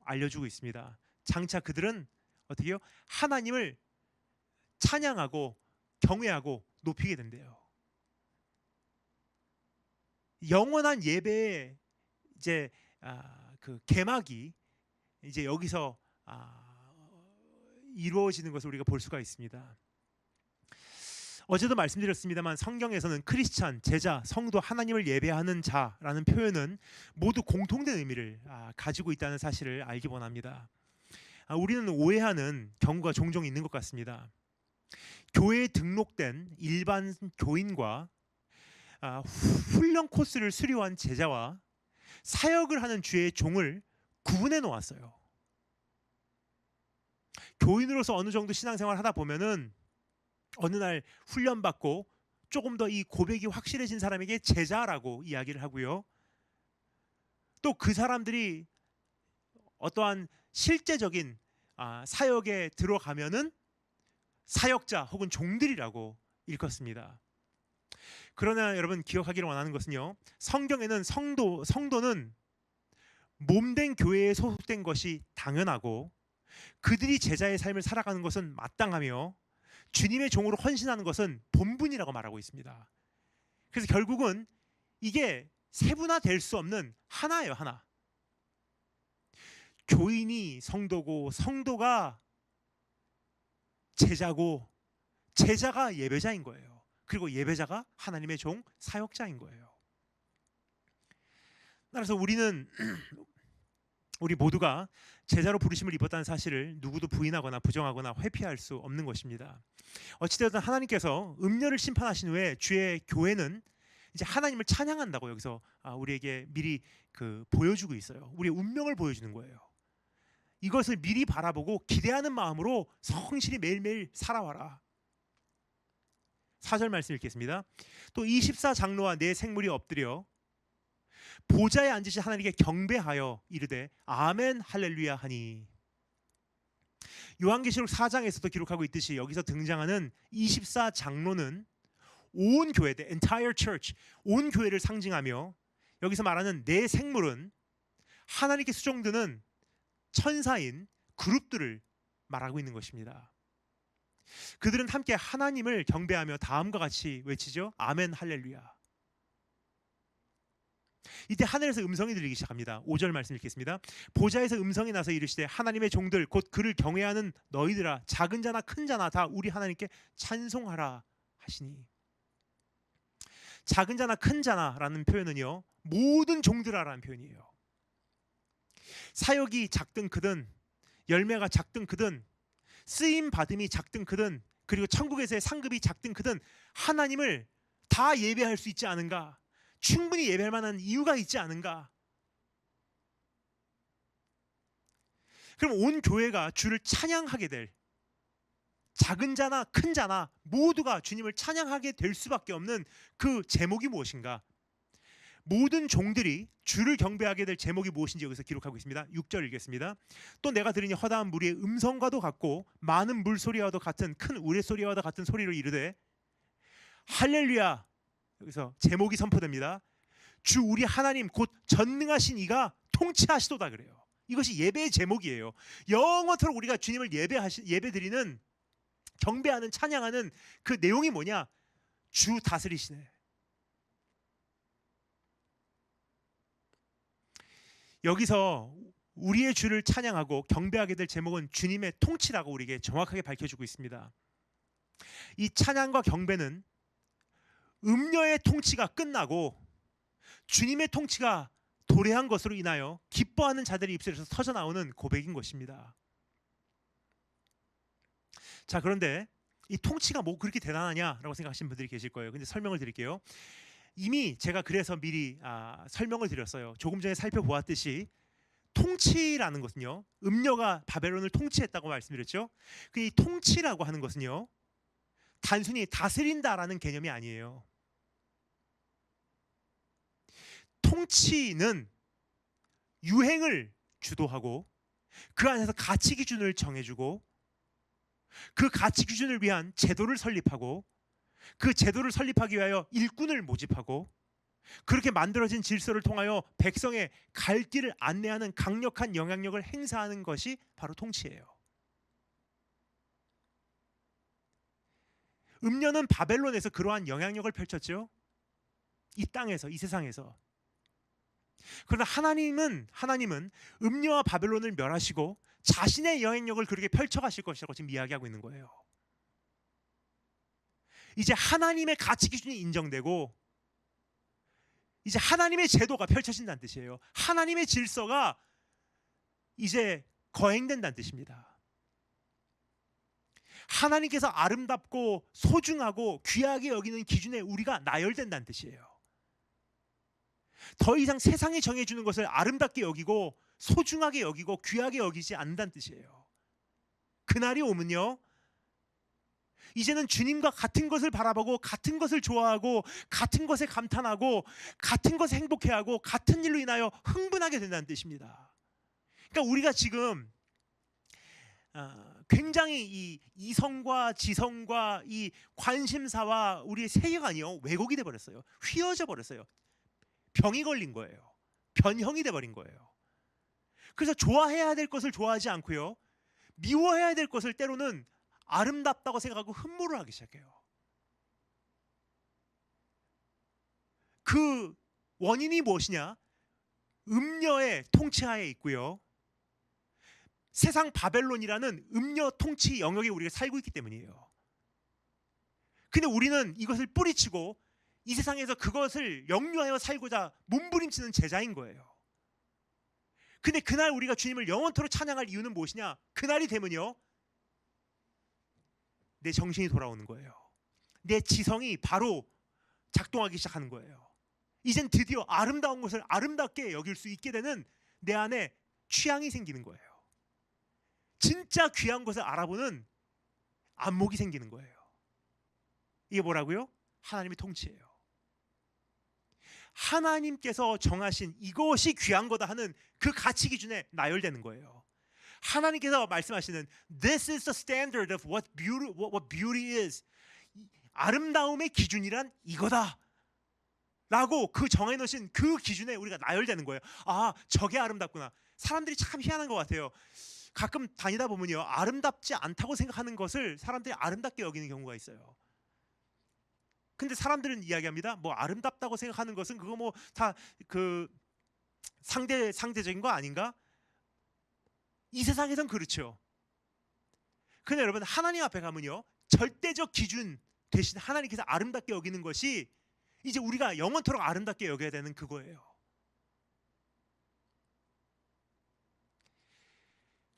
알려주고 있습니다. 장차 그들은 어떻게 해요? 하나님을 찬양하고 경외하고 높이게 된대요. 영원한 예배의 이제 그 개막이 이제 여기서 이루어지는 것을 우리가 볼 수가 있습니다. 어제도 말씀드렸습니다만 성경에서는 크리스찬, 제자, 성도, 하나님을 예배하는 자라는 표현은 모두 공통된 의미를 가지고 있다는 사실을 알기 원합니다. 우리는 오해하는 경우가 종종 있는 것 같습니다. 교회에 등록된 일반 교인과 훈련 코스를 수료한 제자와 사역을 하는 주의 종을 구분해 놓았어요. 교인으로서 어느 정도 신앙생활을 하다 보면은 어느 날 훈련받고 조금 더 이 고백이 확실해진 사람에게 제자라고 이야기를 하고요. 또 그 사람들이 어떠한 실제적인 사역에 들어가면은 사역자 혹은 종들이라고 일컫습니다. 그러나 여러분 기억하기를 원하는 것은요, 성경에는 성도는 몸된 교회에 소속된 것이 당연하고 그들이 제자의 삶을 살아가는 것은 마땅하며 주님의 종으로 헌신하는 것은 본분이라고 말하고 있습니다. 그래서 결국은 이게 세분화될 수 없는 하나예요, 하나. 교인이 성도고 성도가 제자고 제자가 예배자인 거예요. 그리고 예배자가 하나님의 종 사역자인 거예요. 따라서 우리 모두가 제자로 부르심을 입었다는 사실을 누구도 부인하거나 부정하거나 회피할 수 없는 것입니다. 어찌되든 하나님께서 음녀를 심판하신 후에 주의 교회는 이제 하나님을 찬양한다고 여기서 우리에게 미리 보여주고 있어요. 우리의 운명을 보여주는 거예요. 이것을 미리 바라보고 기대하는 마음으로 성실히 매일매일 살아와라. 4절 말씀 읽겠습니다. 또 24장로와 네 생물이 엎드려 보좌에 앉으신 하나님께 경배하여 이르되 아멘 할렐루야 하니. 요한계시록 4장에서도 기록하고 있듯이 여기서 등장하는 24장로는 온 교회, the entire church, 온 교회를 상징하며 여기서 말하는 네 생물은 하나님께 수종드는 천사인 그룹들을 말하고 있는 것입니다. 그들은 함께 하나님을 경배하며 다음과 같이 외치죠. 아멘 할렐루야. 이때 하늘에서 음성이 들리기 시작합니다. 5절 말씀 읽겠습니다. 보좌에서 음성이 나서 이르시되 하나님의 종들 곧 그를 경외하는 너희들아 작은 자나 큰 자나 다 우리 하나님께 찬송하라 하시니. 작은 자나 큰 자나라는 표현은요, 모든 종들아라는 표현이에요. 사역이 작든 크든 열매가 작든 크든 쓰임 받음이 작든 크든 그리고 천국에서의 상급이 작든 크든 하나님을 다 예배할 수 있지 않은가? 충분히 예배할 만한 이유가 있지 않은가? 그럼 온 교회가 주를 찬양하게 될, 작은 자나 큰 자나 모두가 주님을 찬양하게 될 수밖에 없는 그 제목이 무엇인가? 모든 종들이 주를 경배하게 될 제목이 무엇인지 여기서 기록하고 있습니다. 6절 읽겠습니다. 또 내가 들으니 허다한 무리의 음성과도 같고 많은 물소리와도 같은 큰 우레소리와도 같은 소리로 이르되 할렐루야. 여기서 제목이 선포됩니다. 주 우리 하나님 곧 전능하신 이가 통치하시도다 그래요. 이것이 예배의 제목이에요. 영원토록 우리가 주님을 예배드리는, 경배하는, 찬양하는 그 내용이 뭐냐? 주 다스리시네. 여기서 우리의 주를 찬양하고 경배하게 될 제목은 주님의 통치라고 우리에게 정확하게 밝혀주고 있습니다. 이 찬양과 경배는 음녀의 통치가 끝나고 주님의 통치가 도래한 것으로 인하여 기뻐하는 자들의 입술에서 터져나오는 고백인 것입니다. 자, 그런데 이 통치가 뭐 그렇게 대단하냐라고 생각하시는 분들이 계실 거예요. 근데 설명을 드릴게요. 이미 제가 그래서 미리 설명을 드렸어요. 조금 전에 살펴보았듯이 통치라는 것은요, 음녀가 바벨론을 통치했다고 말씀드렸죠. 그 이 통치라고 하는 것은요, 단순히 다스린다라는 개념이 아니에요. 통치는 유행을 주도하고 그 안에서 가치 기준을 정해주고 그 가치 기준을 위한 제도를 설립하고 그 제도를 설립하기 위하여 일꾼을 모집하고 그렇게 만들어진 질서를 통하여 백성의 갈 길을 안내하는 강력한 영향력을 행사하는 것이 바로 통치예요. 음녀는 바벨론에서 그러한 영향력을 펼쳤죠. 이 땅에서, 이 세상에서. 그러나 하나님은 음녀와 바벨론을 멸하시고 자신의 영향력을 그렇게 펼쳐가실 것이라고 지금 이야기하고 있는 거예요. 이제 하나님의 가치 기준이 인정되고 이제 하나님의 제도가 펼쳐진다는 뜻이에요. 하나님의 질서가 이제 거행된다는 뜻입니다. 하나님께서 아름답고 소중하고 귀하게 여기는 기준에 우리가 나열된다는 뜻이에요. 더 이상 세상이 정해주는 것을 아름답게 여기고 소중하게 여기고 귀하게 여기지 않는다는 뜻이에요. 그날이 오면요, 이제는 주님과 같은 것을 바라보고 같은 것을 좋아하고 같은 것에 감탄하고 같은 것에 행복해하고 같은 일로 인하여 흥분하게 된다는 뜻입니다. 그러니까 우리가 지금 굉장히 이 이성과 지성과 이 관심사와 우리의 세계관이요 왜곡이 돼버렸어요. 휘어져 버렸어요. 병이 걸린 거예요. 변형이 돼버린 거예요. 그래서 좋아해야 될 것을 좋아하지 않고요, 미워해야 될 것을 때로는 아름답다고 생각하고 흠모를 하기 시작해요. 그 원인이 무엇이냐? 음녀의 통치하에 있고요, 세상 바벨론이라는 음녀 통치 영역에 우리가 살고 있기 때문이에요. 근데 우리는 이것을 뿌리치고 이 세상에서 그것을 영유하여 살고자 몸부림치는 제자인 거예요. 근데 그날 우리가 주님을 영원토록 찬양할 이유는 무엇이냐? 그날이 되면요, 내 정신이 돌아오는 거예요. 내 지성이 바로 작동하기 시작하는 거예요. 이젠 드디어 아름다운 것을 아름답게 여길 수 있게 되는 내 안에 취향이 생기는 거예요. 진짜 귀한 것을 알아보는 안목이 생기는 거예요. 이게 뭐라고요? 하나님의 통치예요. 하나님께서 정하신 이것이 귀한 거다 하는 그 가치 기준에 나열되는 거예요. 하나님께서 말씀하시는 This is the standard of what beauty is. 아름다움의 기준이란 이거다 라고 그 정해놓으신 그 기준에 우리가 나열되는 거예요. 아, 저게 아름답구나. 사람들이 참 희한한 것 같아요. 가끔 다니다 보면요, 아름답지 않다고 생각하는 것을 사람들이 아름답게 여기는 경우가 있어요. 근데 사람들은 이야기합니다. 뭐 아름답다고 생각하는 것은 그거 뭐 다 그 상대적인 거 아닌가? 이 세상에선 그렇죠. 근데 여러분, 하나님 앞에 가면요, 절대적 기준 대신 하나님께서 아름답게 여기는 것이 이제 우리가 영원토록 아름답게 여겨야 되는 그거예요.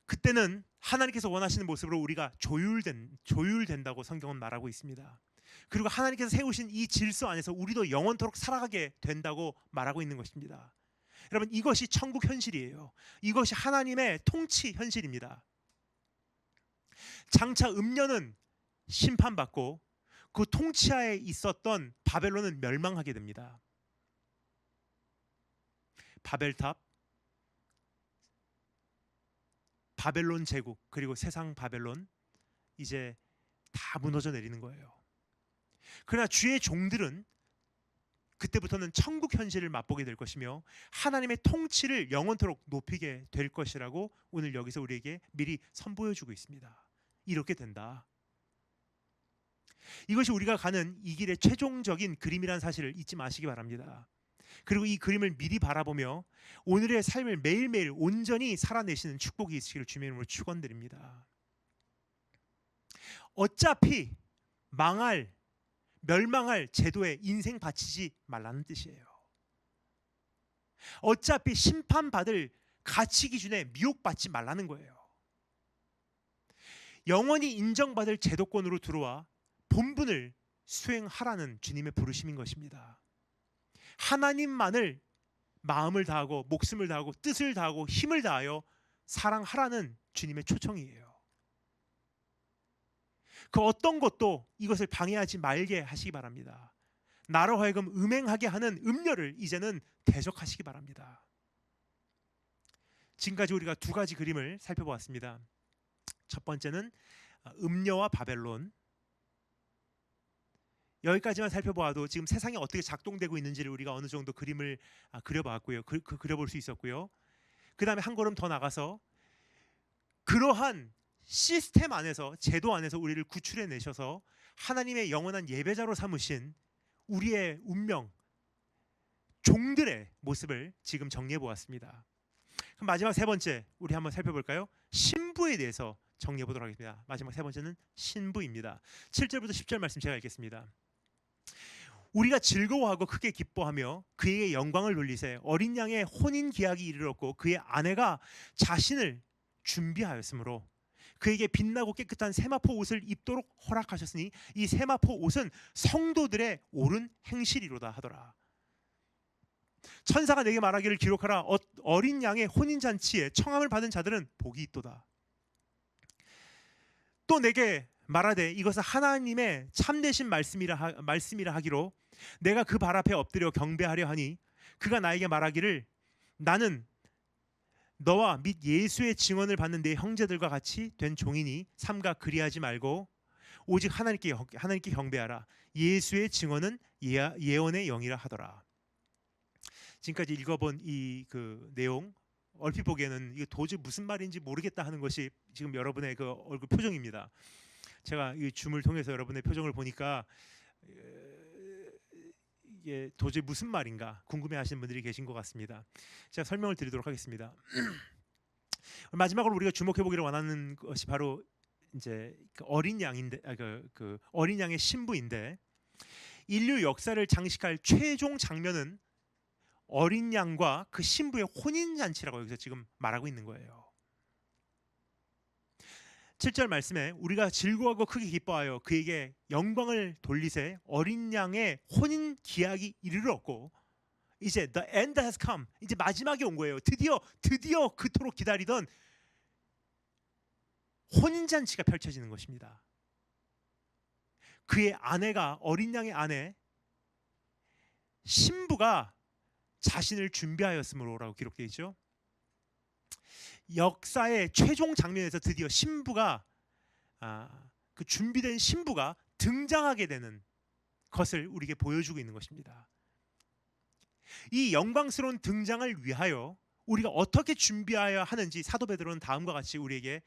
그때는 하나님께서 원하시는 모습으로 우리가 조율된다고 성경은 말하고 있습니다. 그리고 하나님께서 세우신 이 질서 안에서 우리도 영원토록 살아가게 된다고 말하고 있는 것입니다. 여러분, 이것이 천국 현실이에요. 이것이 하나님의 통치 현실입니다. 장차 음녀는 심판받고 그 통치하에 있었던 바벨론은 멸망하게 됩니다. 바벨탑, 바벨론 제국, 그리고 세상 바벨론 이제 다 무너져 내리는 거예요. 그러나 주의 종들은 그때부터는 천국 현실을 맛보게 될 것이며 하나님의 통치를 영원토록 높이게 될 것이라고 오늘 여기서 우리에게 미리 선보여주고 있습니다. 이렇게 된다. 이것이 우리가 가는 이 길의 최종적인 그림이라는 사실을 잊지 마시기 바랍니다. 그리고 이 그림을 미리 바라보며 오늘의 삶을 매일매일 온전히 살아내시는 축복이 있으시기를 주님의 이름으로 축원드립니다. 어차피 멸망할 제도에 인생 바치지 말라는 뜻이에요. 어차피 심판받을 가치 기준에 미혹받지 말라는 거예요. 영원히 인정받을 제도권으로 들어와 본분을 수행하라는 주님의 부르심인 것입니다. 하나님만을 마음을 다하고 목숨을 다하고 뜻을 다하고 힘을 다하여 사랑하라는 주님의 초청이에요. 그 어떤 것도 이것을 방해하지 말게 하시기 바랍니다. 나로 하여금 음행하게 하는 음녀를 이제는 대적하시기 바랍니다. 지금까지 우리가 두 가지 그림을 살펴보았습니다. 첫 번째는 음녀와 바벨론. 여기까지만 살펴보아도 지금 세상이 어떻게 작동되고 있는지를 우리가 어느 정도 그림을 그려봤고요. 그려볼 수 있었고요. 그 다음에 한 걸음 더 나가서 그러한 시스템 안에서, 제도 안에서 우리를 구출해 내셔서 하나님의 영원한 예배자로 삼으신 우리의 운명, 종들의 모습을 지금 정리해 보았습니다. 그럼 마지막 세 번째 우리 한번 살펴볼까요? 신부에 대해서 정리해 보도록 하겠습니다. 마지막 세 번째는 신부입니다. 7절부터 10절 말씀 제가 읽겠습니다. 우리가 즐거워하고 크게 기뻐하며 그에게 영광을 돌리세. 어린 양의 혼인 계약이 이르렀고 그의 아내가 자신을 준비하였으므로 그에게 빛나고 깨끗한 세마포 옷을 입도록 허락하셨으니 이 세마포 옷은 성도들의 옳은 행실이로다 하더라. 천사가 내게 말하기를 기록하라. 어린 양의 혼인 잔치에 청함을 받은 자들은 복이 있도다. 또 내게 말하되 이것은 하나님의 참되신 말씀이라 하기로 내가 그 발 앞에 엎드려 경배하려 하니 그가 나에게 말하기를 나는 너와 및 예수의 증언을 받는 내 형제들과 같이 된 종이니 삼가 그리하지 말고 오직 하나님께 경배하라. 예수의 증언은 예언의 영이라 하더라. 지금까지 읽어본 이 그 내용 얼핏 보기에는 이게 도저히 무슨 말인지 모르겠다 하는 것이 지금 여러분의 그 얼굴 표정입니다. 제가 이 줌을 통해서 여러분의 표정을 보니까 이게 도저히 무슨 말인가 궁금해하시는 분들이 계신 것 같습니다. 제가 설명을 드리도록 하겠습니다. 마지막으로 우리가 주목해 보기를 원하는 것이 바로 이제 그 어린 양인데, 그 어린 양의 신부인데, 인류 역사를 장식할 최종 장면은 어린 양과 그 신부의 혼인 잔치라고 여기서 지금 말하고 있는 거예요. 7절 말씀에 우리가 즐거워하고 크게 기뻐하여 그에게 영광을 돌리세. 어린 양의 혼인 기약이 이르렀고 이제 the end has come. 이제 마지막이 온 거예요. 드디어 그토록 기다리던 혼인 잔치가 펼쳐지는 것입니다. 그의 아내가 어린 양의 아내 신부가 자신을 준비하였으므로라고 기록되어 있죠. 역사의 최종 장면에서 드디어 신부가 그 준비된 신부가 등장하게 되는 것을 우리에게 보여주고 있는 것입니다. 이 영광스러운 등장을 위하여 우리가 어떻게 준비해야 하는지 사도 베드로는 다음과 같이 우리에게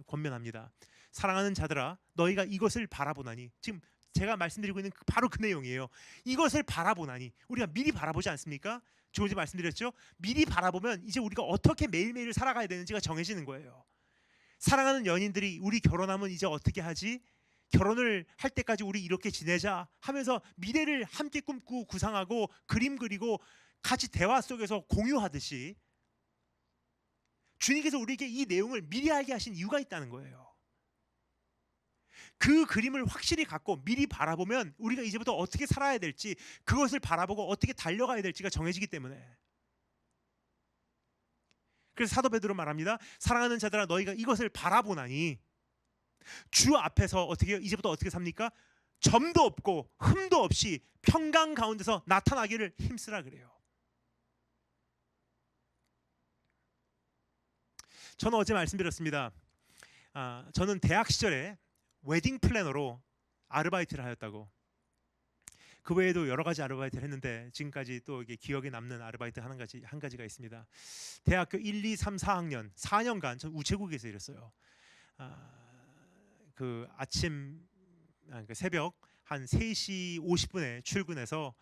권면합니다. 사랑하는 자들아 너희가 이것을 바라보나니, 지금 제가 말씀드리고 있는 바로 그 내용이에요. 이것을 바라보나니, 우리가 미리 바라보지 않습니까? 조금 전에 말씀드렸죠. 미리 바라보면 이제 우리가 어떻게 매일매일 살아가야 되는지가 정해지는 거예요. 사랑하는 연인들이 우리 결혼하면 이제 어떻게 하지? 결혼을 할 때까지 우리 이렇게 지내자 하면서 미래를 함께 꿈꾸고 구상하고 그림 그리고 같이 대화 속에서 공유하듯이 주님께서 우리에게 이 내용을 미리 알게 하신 이유가 있다는 거예요. 그 그림을 확실히 갖고 미리 바라보면 우리가 이제부터 어떻게 살아야 될지, 그것을 바라보고 어떻게 달려가야 될지가 정해지기 때문에. 그래서 사도 베드로 말합니다. 사랑하는 자들아 너희가 이것을 바라보나니, 주 앞에서 어떻게 이제부터 어떻게 삽니까? 점도 없고 흠도 없이 평강 가운데서 나타나기를 힘쓰라 그래요. 저는 어제 말씀드렸습니다. 저는 대학 시절에 웨딩 플래너로 아르바이트를 하였다고. 그 외에도 여러 가지 아르바이트를 했는데 지금까지 또 이게 기억에 남는 아르바이트 한 가지가 있습니다. 대학교 1, 2, 3, 4학년 4년간 전 우체국에서 일했어요. 그 아침 그 새벽 한 3시 50분에 출근해서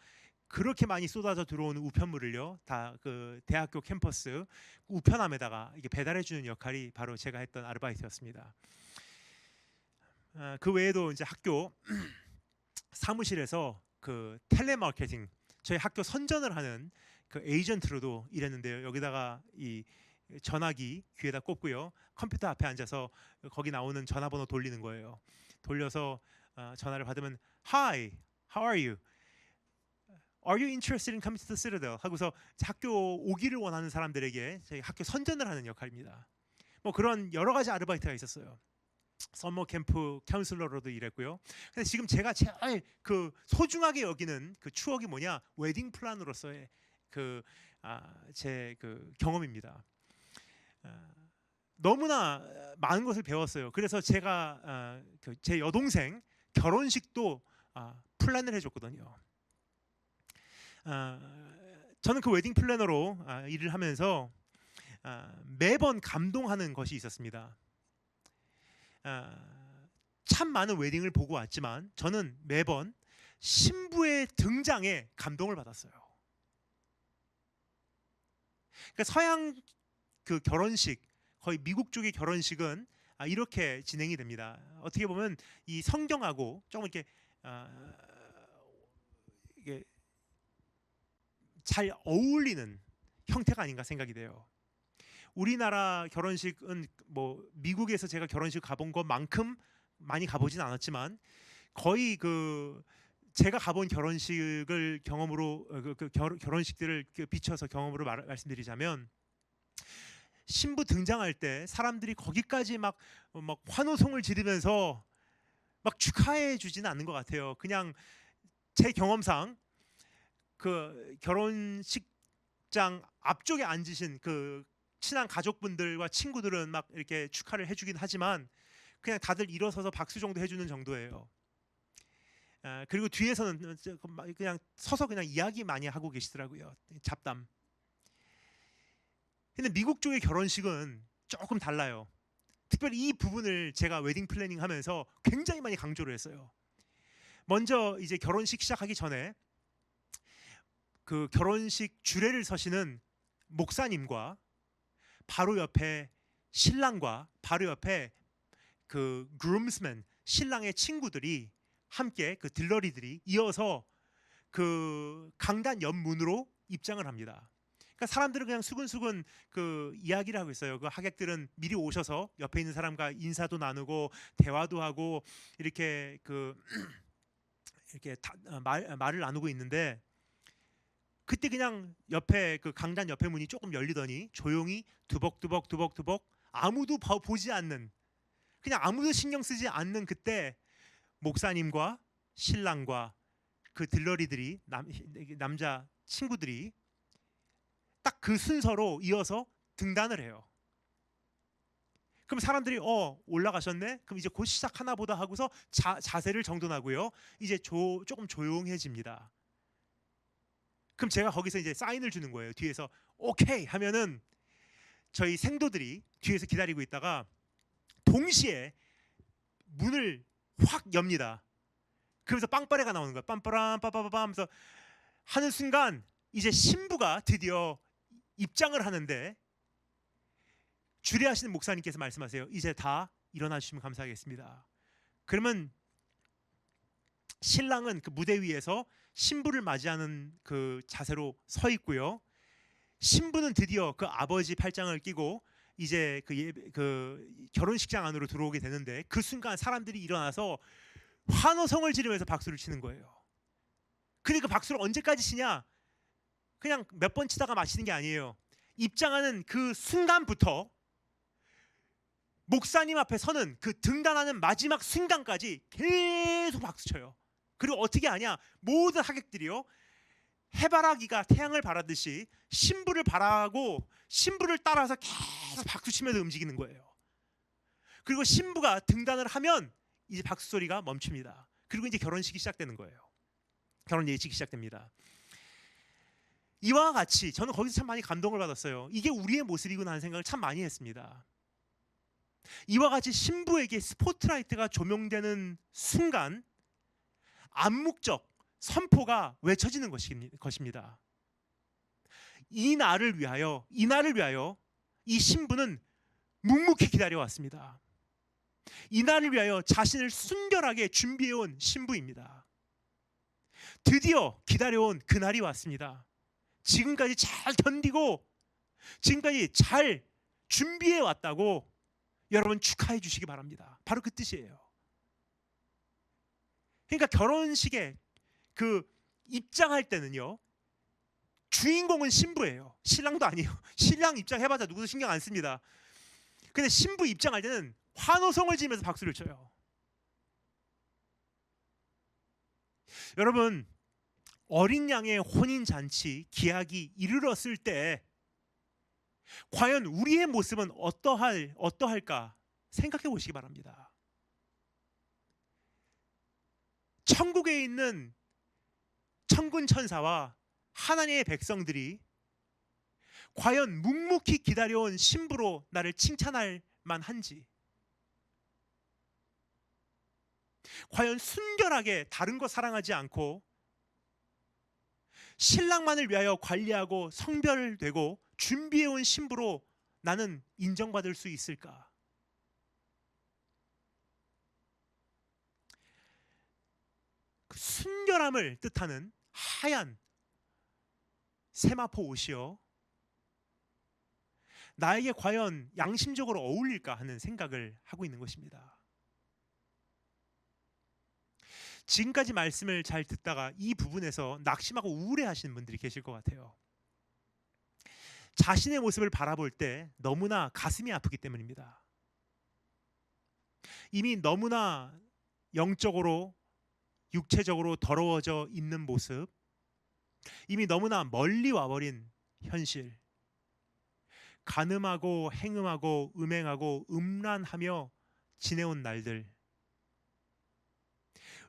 그렇게 많이 쏟아져 들어오는 우편물을요 다 그 대학교 캠퍼스 우편함에다가 이게 배달해 주는 역할이 바로 제가 했던 아르바이트였습니다. 그 외에도 이제 학교 사무실에서 그 텔레마케팅, 저희 학교 선전을 하는 그 에이전트로도 일했는데요. 여기다가 이 전화기 귀에다 꽂고요, 컴퓨터 앞에 앉아서 거기 나오는 전화번호 돌리는 거예요. 돌려서 전화를 받으면 Hi, how are you? Are you interested in coming to the Citadel? 하고서 학교 오기를 원하는 사람들에게 저희 학교 선전을 하는 역할입니다. 뭐 그런 여러 가지 아르바이트가 있었어요. 서머 캠프 카운슬러로도 일했고요. 근데 지금 제가 제일 그 소중하게 여기는 그 추억이 뭐냐? 웨딩 플래너로서의 제 그 경험입니다. 너무나 많은 것을 배웠어요. 그래서 제가 제 여동생 결혼식도 플랜을 해줬거든요. 저는 그 웨딩 플래너로 일을 하면서 매번 감동하는 것이 있었습니다. 참 많은 웨딩을 보고 왔지만 저는 매번 신부의 등장에 감동을 받았어요. 그러니까 서양 그 결혼식, 거의 미국 쪽의 결혼식은 이렇게 진행이 됩니다. 어떻게 보면 이 성경하고 조금 이렇게 이게 잘 어울리는 형태가 아닌가 생각이 돼요. 우리나라 결혼식은 뭐 미국에서 제가 결혼식 가본 것만큼 많이 가보진 않았지만 거의 그 제가 가본 결혼식을 경험으로 결혼식들을 비춰서 경험으로 말씀드리자면 신부 등장할 때 사람들이 거기까지 막 환호성을 지르면서 막 축하해 주지는 않는 것 같아요. 그냥 제 경험상 그 결혼식장 앞쪽에 앉으신 그 친한 가족분들과 친구들은 막 이렇게 축하를 해주긴 하지만 그냥 다들 일어서서 박수 정도 해주는 정도예요. 그리고 뒤에서는 그냥 서서 그냥 이야기 많이 하고 계시더라고요. 잡담. 근데 미국 쪽의 결혼식은 조금 달라요. 특별히 이 부분을 제가 웨딩 플래닝 하면서 굉장히 많이 강조를 했어요. 먼저 이제 결혼식 시작하기 전에 그 결혼식 주례를 서시는 목사님과 바로 옆에 신랑과 바로 옆에 그 groomsmen 신랑의 친구들이 함께 그 들러리들이 이어서 그 강단 옆문으로 입장을 합니다. 그러니까 사람들은 그냥 수근수근 그 이야기를 하고 있어요. 그 하객들은 미리 오셔서 옆에 있는 사람과 인사도 나누고 대화도 하고 이렇게 그 이렇게 말을 나누고 있는데 그때 그냥 옆에 그 강단 옆에 문이 조금 열리더니 조용히 두벅두벅 아무도 보지 않는 그냥 아무도 신경 쓰지 않는 그때 목사님과 신랑과 그 들러리들이 남자 친구들이 딱 그 순서로 이어서 등단을 해요. 그럼 사람들이 올라가셨네? 그럼 이제 곧 시작하나 보다 하고서 자세를 정돈하고요. 이제 조금 조용해집니다. 그럼 제가 거기서 이제 사인을 주는 거예요. 뒤에서 오케이 하면은 저희 생도들이 뒤에서 기다리고 있다가 동시에 문을 확 엽니다. 그러면서 빵빠레가 나오는 거야. 빰빠람 빠빠빠밤 하면서 하는 순간 이제 신부가 드디어 입장을 하는데 주례하시는 목사님께서 말씀하세요. 이제 다 일어나 주시면 감사하겠습니다. 그러면 신랑은 그 무대 위에서 신부를 맞이하는 그 자세로 서 있고요. 신부는 드디어 그 아버지 팔짱을 끼고 이제 그 결혼식장 안으로 들어오게 되는데 그 순간 사람들이 일어나서 환호성을 지르면서 박수를 치는 거예요. 근데 그 박수를 언제까지 치냐? 그냥 몇 번 치다가 마치는 게 아니에요. 입장하는 그 순간부터 목사님 앞에 서는 그 등단하는 마지막 순간까지 계속 박수 쳐요. 그리고 어떻게 하냐? 모든 하객들이요. 해바라기가 태양을 바라듯이 신부를 바라고 신부를 따라서 계속 박수 치면서 움직이는 거예요. 그리고 신부가 등단을 하면 이제 박수 소리가 멈춥니다. 그리고 이제 결혼식이 시작되는 거예요. 결혼 예식이 시작됩니다. 이와 같이 저는 거기서 참 많이 감동을 받았어요. 이게 우리의 모습이구나 하는 생각을 참 많이 했습니다. 이와 같이 신부에게 스포트라이트가 조명되는 순간 암묵적 선포가 외쳐지는 것입니다. 이 날을 위하여 이 신부는 묵묵히 기다려왔습니다. 이 날을 위하여 자신을 순결하게 준비해온 신부입니다. 드디어 기다려온 그날이 왔습니다. 지금까지 잘 견디고 지금까지 잘 준비해 왔다고 여러분 축하해 주시기 바랍니다. 바로 그 뜻이에요. 그러니까 결혼식에 그 입장할 때는요, 주인공은 신부예요. 신랑도 아니에요. 신랑 입장해봤자 누구도 신경 안 씁니다. 근데 신부 입장할 때는 환호성을 지면서 박수를 쳐요. 여러분, 어린 양의 혼인잔치 기약이 이르렀을 때 과연 우리의 모습은 어떠할까 생각해 보시기 바랍니다. 천국에 있는 천군 천사와 하나님의 백성들이 과연 묵묵히 기다려온 신부로 나를 칭찬할 만한지, 과연 순결하게 다른 거 사랑하지 않고 신랑만을 위하여 관리하고 성별되고 준비해온 신부로 나는 인정받을 수 있을까? 그 순결함을 뜻하는 하얀 세마포 옷이요, 나에게 과연 양심적으로 어울릴까 하는 생각을 하고 있는 것입니다. 지금까지 말씀을 잘 듣다가 이 부분에서 낙심하고 우울해하시는 분들이 계실 것 같아요. 자신의 모습을 바라볼 때 너무나 가슴이 아프기 때문입니다. 이미 너무나 영적으로 육체적으로 더러워져 있는 모습, 이미 너무나 멀리 와버린 현실, 간음하고 행음하고 음행하고 음란하며 지내온 날들,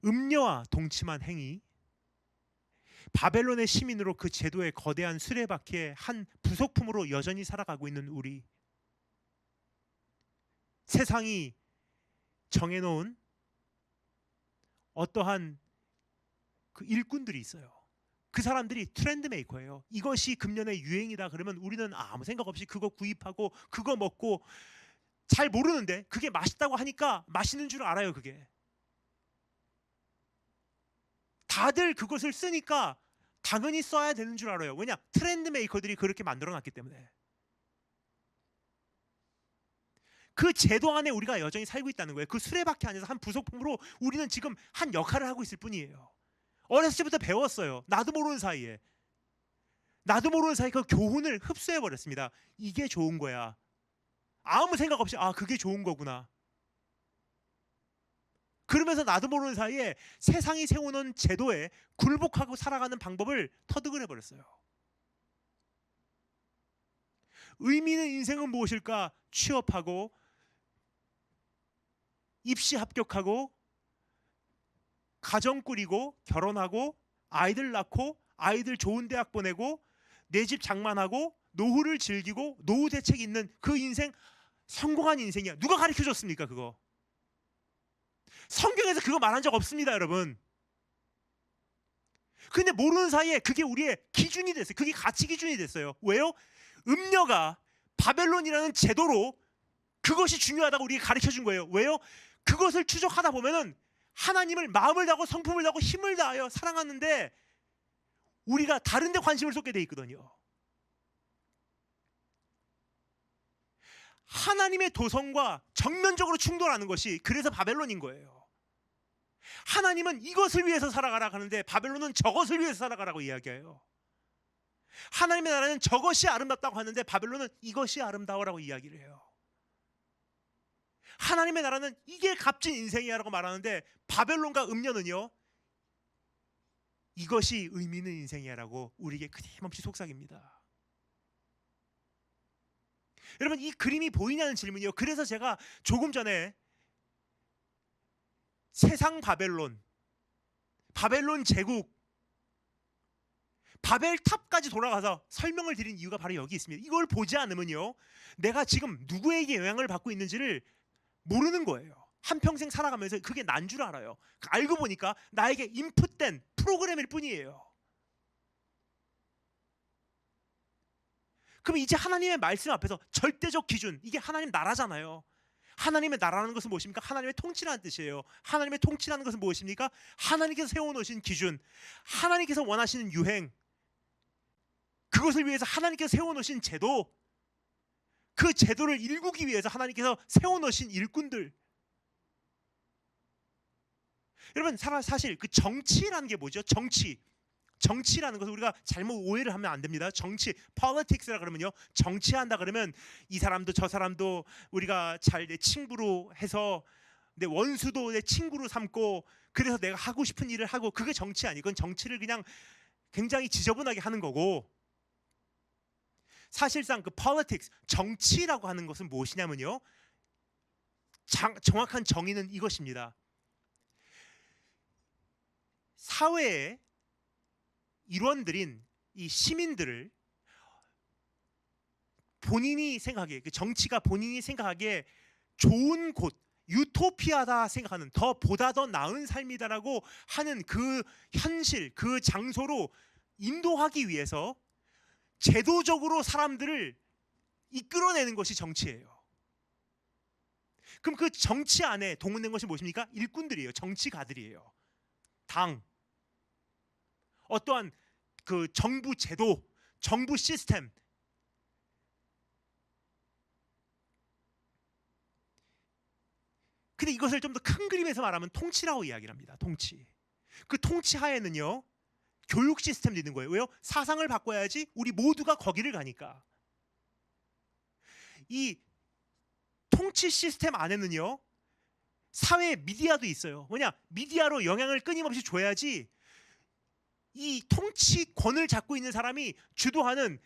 음녀와 동침한 행위, 바벨론의 시민으로 그 제도의 거대한 수레바퀴의 한 부속품으로 여전히 살아가고 있는 우리, 세상이 정해놓은 어떠한 그 일꾼들이 있어요. 그 사람들이 트렌드 메이커예요. 이것이 금년의 유행이다 그러면 우리는 아무 생각 없이 그거 구입하고 그거 먹고, 잘 모르는데 그게 맛있다고 하니까 맛있는 줄 알아요. 그게 다들 그것을 쓰니까 당연히 써야 되는 줄 알아요. 왜냐? 트렌드 메이커들이 그렇게 만들어 놨기 때문에. 그 제도 안에 우리가 여전히 살고 있다는 거예요. 그 수레바퀴 안에서 한 부속품으로 우리는 지금 한 역할을 하고 있을 뿐이에요. 어렸을 때부터 배웠어요. 나도 모르는 사이에 그 교훈을 흡수해 버렸습니다. 이게 좋은 거야. 아무 생각 없이 그게 좋은 거구나. 그러면서 나도 모르는 사이에 세상이 세우는 제도에 굴복하고 살아가는 방법을 터득을 해버렸어요. 의미 있는 인생은 무엇일까? 취업하고 입시 합격하고 가정 꾸리고 결혼하고 아이들 낳고 아이들 좋은 대학 보내고 내 집 장만하고 노후를 즐기고 노후 대책 있는 그 인생, 성공한 인생이야. 누가 가르쳐줬습니까? 그거 성경에서 그거 말한 적 없습니다, 여러분. 근데 모르는 사이에 그게 우리의 기준이 됐어요. 그게 가치 기준이 됐어요. 왜요? 음녀가 바벨론이라는 제도로 그것이 중요하다고 우리에게 가르쳐준 거예요. 왜요? 그것을 추적하다 보면은 하나님을 마음을 다하고 성품을 다하고 힘을 다하여 사랑하는데 우리가 다른 데 관심을 쏟게 돼 있거든요. 하나님의 도성과 정면적으로 충돌하는 것이 그래서 바벨론인 거예요. 하나님은 이것을 위해서 살아가라 하는데 바벨론은 저것을 위해서 살아가라고 이야기해요. 하나님의 나라는 저것이 아름답다고 하는데 바벨론은 이것이 아름다워라고 이야기를 해요. 하나님의 나라는 이게 값진 인생이야라고 말하는데 바벨론과 음녀는요, 이것이 의미 있는 인생이야라고 우리에게 끊임없이 속삭입니다. 여러분, 이 그림이 보이냐는 질문이요. 그래서 제가 조금 전에 세상 바벨론, 바벨론 제국, 바벨탑까지 돌아가서 설명을 드린 이유가 바로 여기 있습니다. 이걸 보지 않으면요, 내가 지금 누구에게 영향을 받고 있는지를 모르는 거예요. 한평생 살아가면서 그게 난 줄 알아요. 알고 보니까 나에게 인풋된 프로그램일 뿐이에요. 그럼 이제 하나님의 말씀 앞에서 절대적 기준, 이게 하나님 나라잖아요. 하나님의 나라는 것은 무엇입니까? 하나님의 통치라는 뜻이에요. 하나님의 통치라는 것은 무엇입니까? 하나님께서 세워놓으신 기준, 하나님께서 원하시는 유행, 그것을 위해서 하나님께서 세워놓으신 제도, 그 제도를 일구기 위해서 하나님께서 세워놓으신 일꾼들. 여러분, 사실 그 정치라는 게 뭐죠? 정치라는 것은 우리가 잘못 오해를 하면 안 됩니다. 정치, politics라 그러면요, 정치한다 그러면 이 사람도 저 사람도 우리가 잘 내 친구로 해서 내 원수도 내 친구로 삼고 그래서 내가 하고 싶은 일을 하고, 그게 정치 아니고 그건 정치를 그냥 굉장히 지저분하게 하는 거고, 사실상 그 politics, 정치라고 하는 것은 무엇이냐면요, 정확한 정의는 이것입니다. 사회의 일원들인 이 시민들을 본인이 생각하기에, 그 정치가 본인이 생각하기에 좋은 곳, 유토피아다 생각하는, 보다 더 나은 삶이다라고 하는 그 현실, 그 장소로 인도하기 위해서 제도적으로 사람들을 이끌어내는 것이 정치예요. 그럼 그 정치 안에 동원된 것이 무엇입니까? 일꾼들이에요. 정치가들이에요. 당, 어떠한 그 정부 제도, 정부 시스템, 근데 이것을 좀 더 큰 그림에서 말하면 통치라고 이야기를 합니다. 통치. 그 통치 하에는요, 교육 시스템도 있는 거예요. 왜요? 사상을 바꿔야지 우리 모두가 거기를 가니까. 이 통치 시스템 안에는요, 사회 미디어도 있어요. 뭐냐? 미디어로 영향을 끊임없이 줘야지 이 통치권을 잡고 있는 사람이 주도하는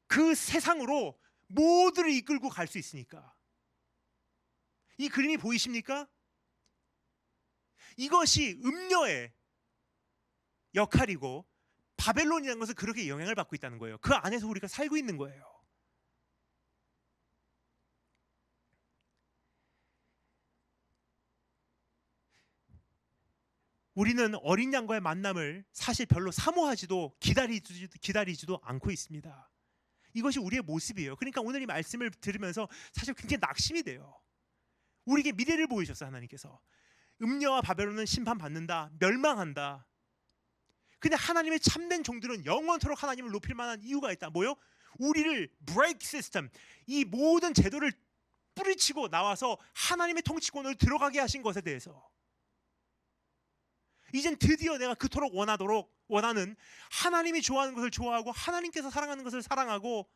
그 세상으로 모두를 이끌고 갈 수 있으니까. 이 그림이 보이십니까? 이것이 음녀의 역할이고 바벨론이라는 것은 그렇게 영향을 받고 있다는 거예요. 그 안에서 우리가 살고 있는 거예요. 우리는 어린 양과의 만남을 사실 별로 사모하지도 기다리지도 않고 있습니다. 이것이 우리의 모습이에요. 그러니까 오늘 이 말씀을 들으면서 사실 굉장히 낙심이 돼요. 우리에게 미래를 보이셨어요. 하나님께서. 음녀와 바벨론은 심판받는다. 멸망한다. 근데 하나님의 참된 종들은 영원토록 하나님을 높일 만한 이유가 있다. 뭐요? 우리를 break system, 이 모든 제도를 뿌리치고 나와서 하나님의 통치권으로 들어가게 하신 것에 대해서 이젠 드디어 내가 그토록 원하는 하나님이 좋아하는 것을 좋아하고 하나님께서 사랑하는 것을 사랑하고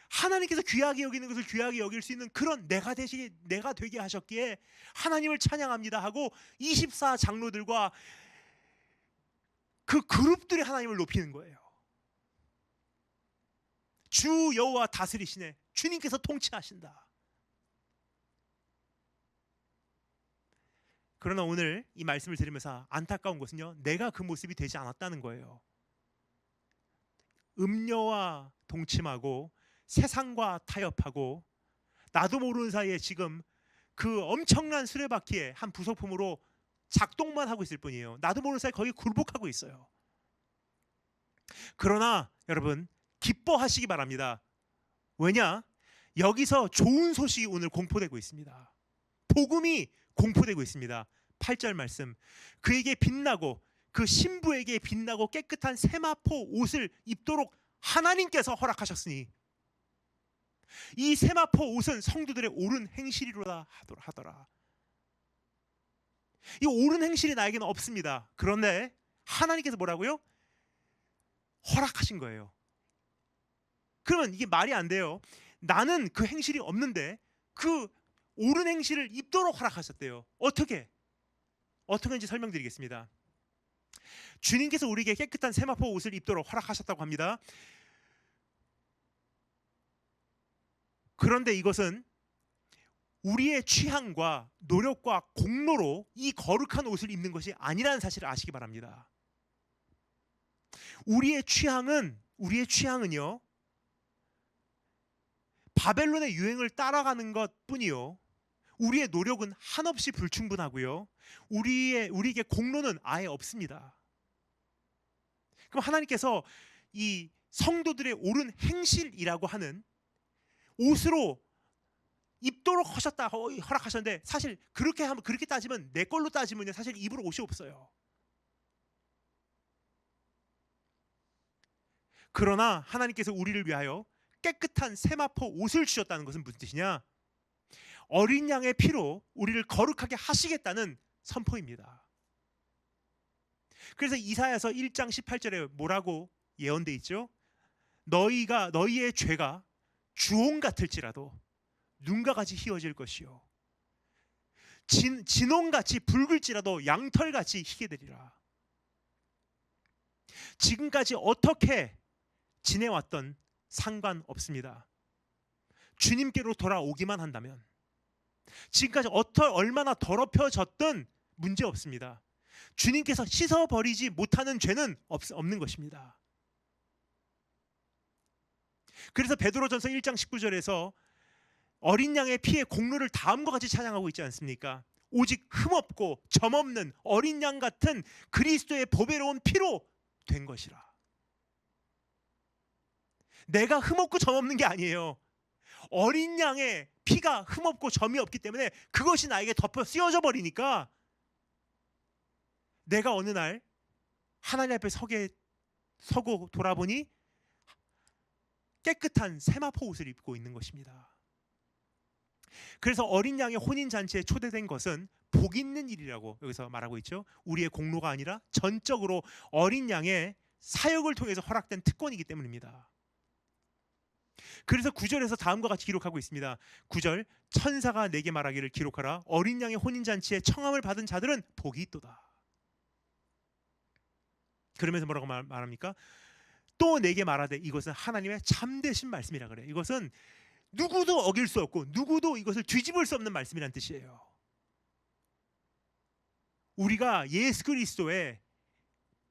하나님께서 귀하게 여기는 것을 귀하게 여길 수 있는 그런 내가 되게 하셨기에 하나님을 찬양합니다 하고 24 장로들과 그 그룹들이 하나님을 높이는 거예요. 주 여호와 다스리시네. 주님께서 통치하신다. 그러나 오늘 이 말씀을 들으면서 안타까운 것은요, 내가 그 모습이 되지 않았다는 거예요. 음녀와 동침하고 세상과 타협하고 나도 모르는 사이에 지금 그 엄청난 수레바퀴의 한 부속품으로 작동만 하고 있을 뿐이에요. 나도 모르는 사이에 거기 굴복하고 있어요. 그러나 여러분 기뻐하시기 바랍니다. 왜냐? 여기서 좋은 소식이 오늘 공포되고 있습니다. 복음이 공포되고 있습니다. 8절 말씀. 그에게 빛나고 그 신부에게 빛나고 깨끗한 세마포 옷을 입도록 하나님께서 허락하셨으니 이 세마포 옷은 성도들의 옳은 행실이로다 하더라. 이 옳은 행실이 나에게는 없습니다. 그런데 하나님께서 뭐라고요? 허락하신 거예요. 그러면 이게 말이 안 돼요. 나는 그 행실이 없는데 그 옳은 행실을 입도록 허락하셨대요. 어떻게인지 설명드리겠습니다. 주님께서 우리에게 깨끗한 세마포 옷을 입도록 허락하셨다고 합니다. 그런데 이것은 우리의 취향과 노력과 공로로 이 거룩한 옷을 입는 것이 아니라는 사실을 아시기 바랍니다. 우리의 취향은요, 바벨론의 유행을 따라가는 것뿐이요, 우리의 노력은 한없이 불충분하고요, 우리에게 공로는 아예 없습니다. 그럼 하나님께서 이 성도들의 옳은 행실이라고 하는 옷으로 입도록 허락하셨는데, 사실 그렇게 따지면, 내 걸로 따지면 사실 입을 옷이 없어요. 그러나 하나님께서 우리를 위하여 깨끗한 세마포 옷을 주셨다는 것은 무슨 뜻이냐? 어린 양의 피로 우리를 거룩하게 하시겠다는 선포입니다. 그래서 이사야서 1장 18절에 뭐라고 예언돼 있죠? 너희의 죄가 주홍 같을지라도 눈과 같이 희어질 것이요, 진홍같이 붉을지라도 양털같이 희게 되리라. 지금까지 어떻게 지내왔던 상관없습니다. 주님께로 돌아오기만 한다면, 지금까지 얼마나 더럽혀졌든 문제없습니다. 주님께서 씻어버리지 못하는 죄는 없는 것입니다. 그래서 베드로전서 1장 19절에서 어린 양의 피의 공로를 다음과 같이 찬양하고 있지 않습니까? 오직 흠없고 점없는 어린 양 같은 그리스도의 보배로운 피로 된 것이라. 내가 흠없고 점없는 게 아니에요. 어린 양의 피가 흠없고 점이 없기 때문에 그것이 나에게 덮여 씌워져 버리니까 내가 어느 날 하나님 앞에 서고 돌아보니 깨끗한 세마포 옷을 입고 있는 것입니다. 그래서 어린 양의 혼인잔치에 초대된 것은 복 있는 일이라고 여기서 말하고 있죠. 우리의 공로가 아니라 전적으로 어린 양의 사역을 통해서 허락된 특권이기 때문입니다. 그래서 9절에서 다음과 같이 기록하고 있습니다. 9절, 천사가 내게 말하기를 기록하라. 어린 양의 혼인잔치에 청함을 받은 자들은 복이 있도다. 그러면서 뭐라고 말합니까? 또 내게 말하되 이것은 하나님의 참되신 말씀이라 그래. 이것은 누구도 어길 수 없고 누구도 이것을 뒤집을 수 없는 말씀이란 뜻이에요. 우리가 예수 그리스도의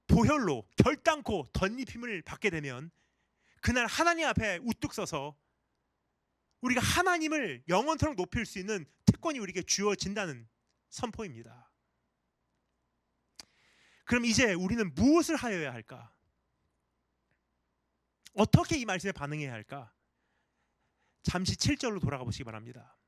보혈로 결단코 덧입힘을 받게 되면 그날 하나님 앞에 우뚝 서서 우리가 하나님을 영원토록 높일 수 있는 특권이 우리에게 주어진다는 선포입니다. 그럼 이제 우리는 무엇을 하여야 할까? 어떻게 이 말씀에 반응해야 할까? 잠시 7절로 돌아가 보시기 바랍니다.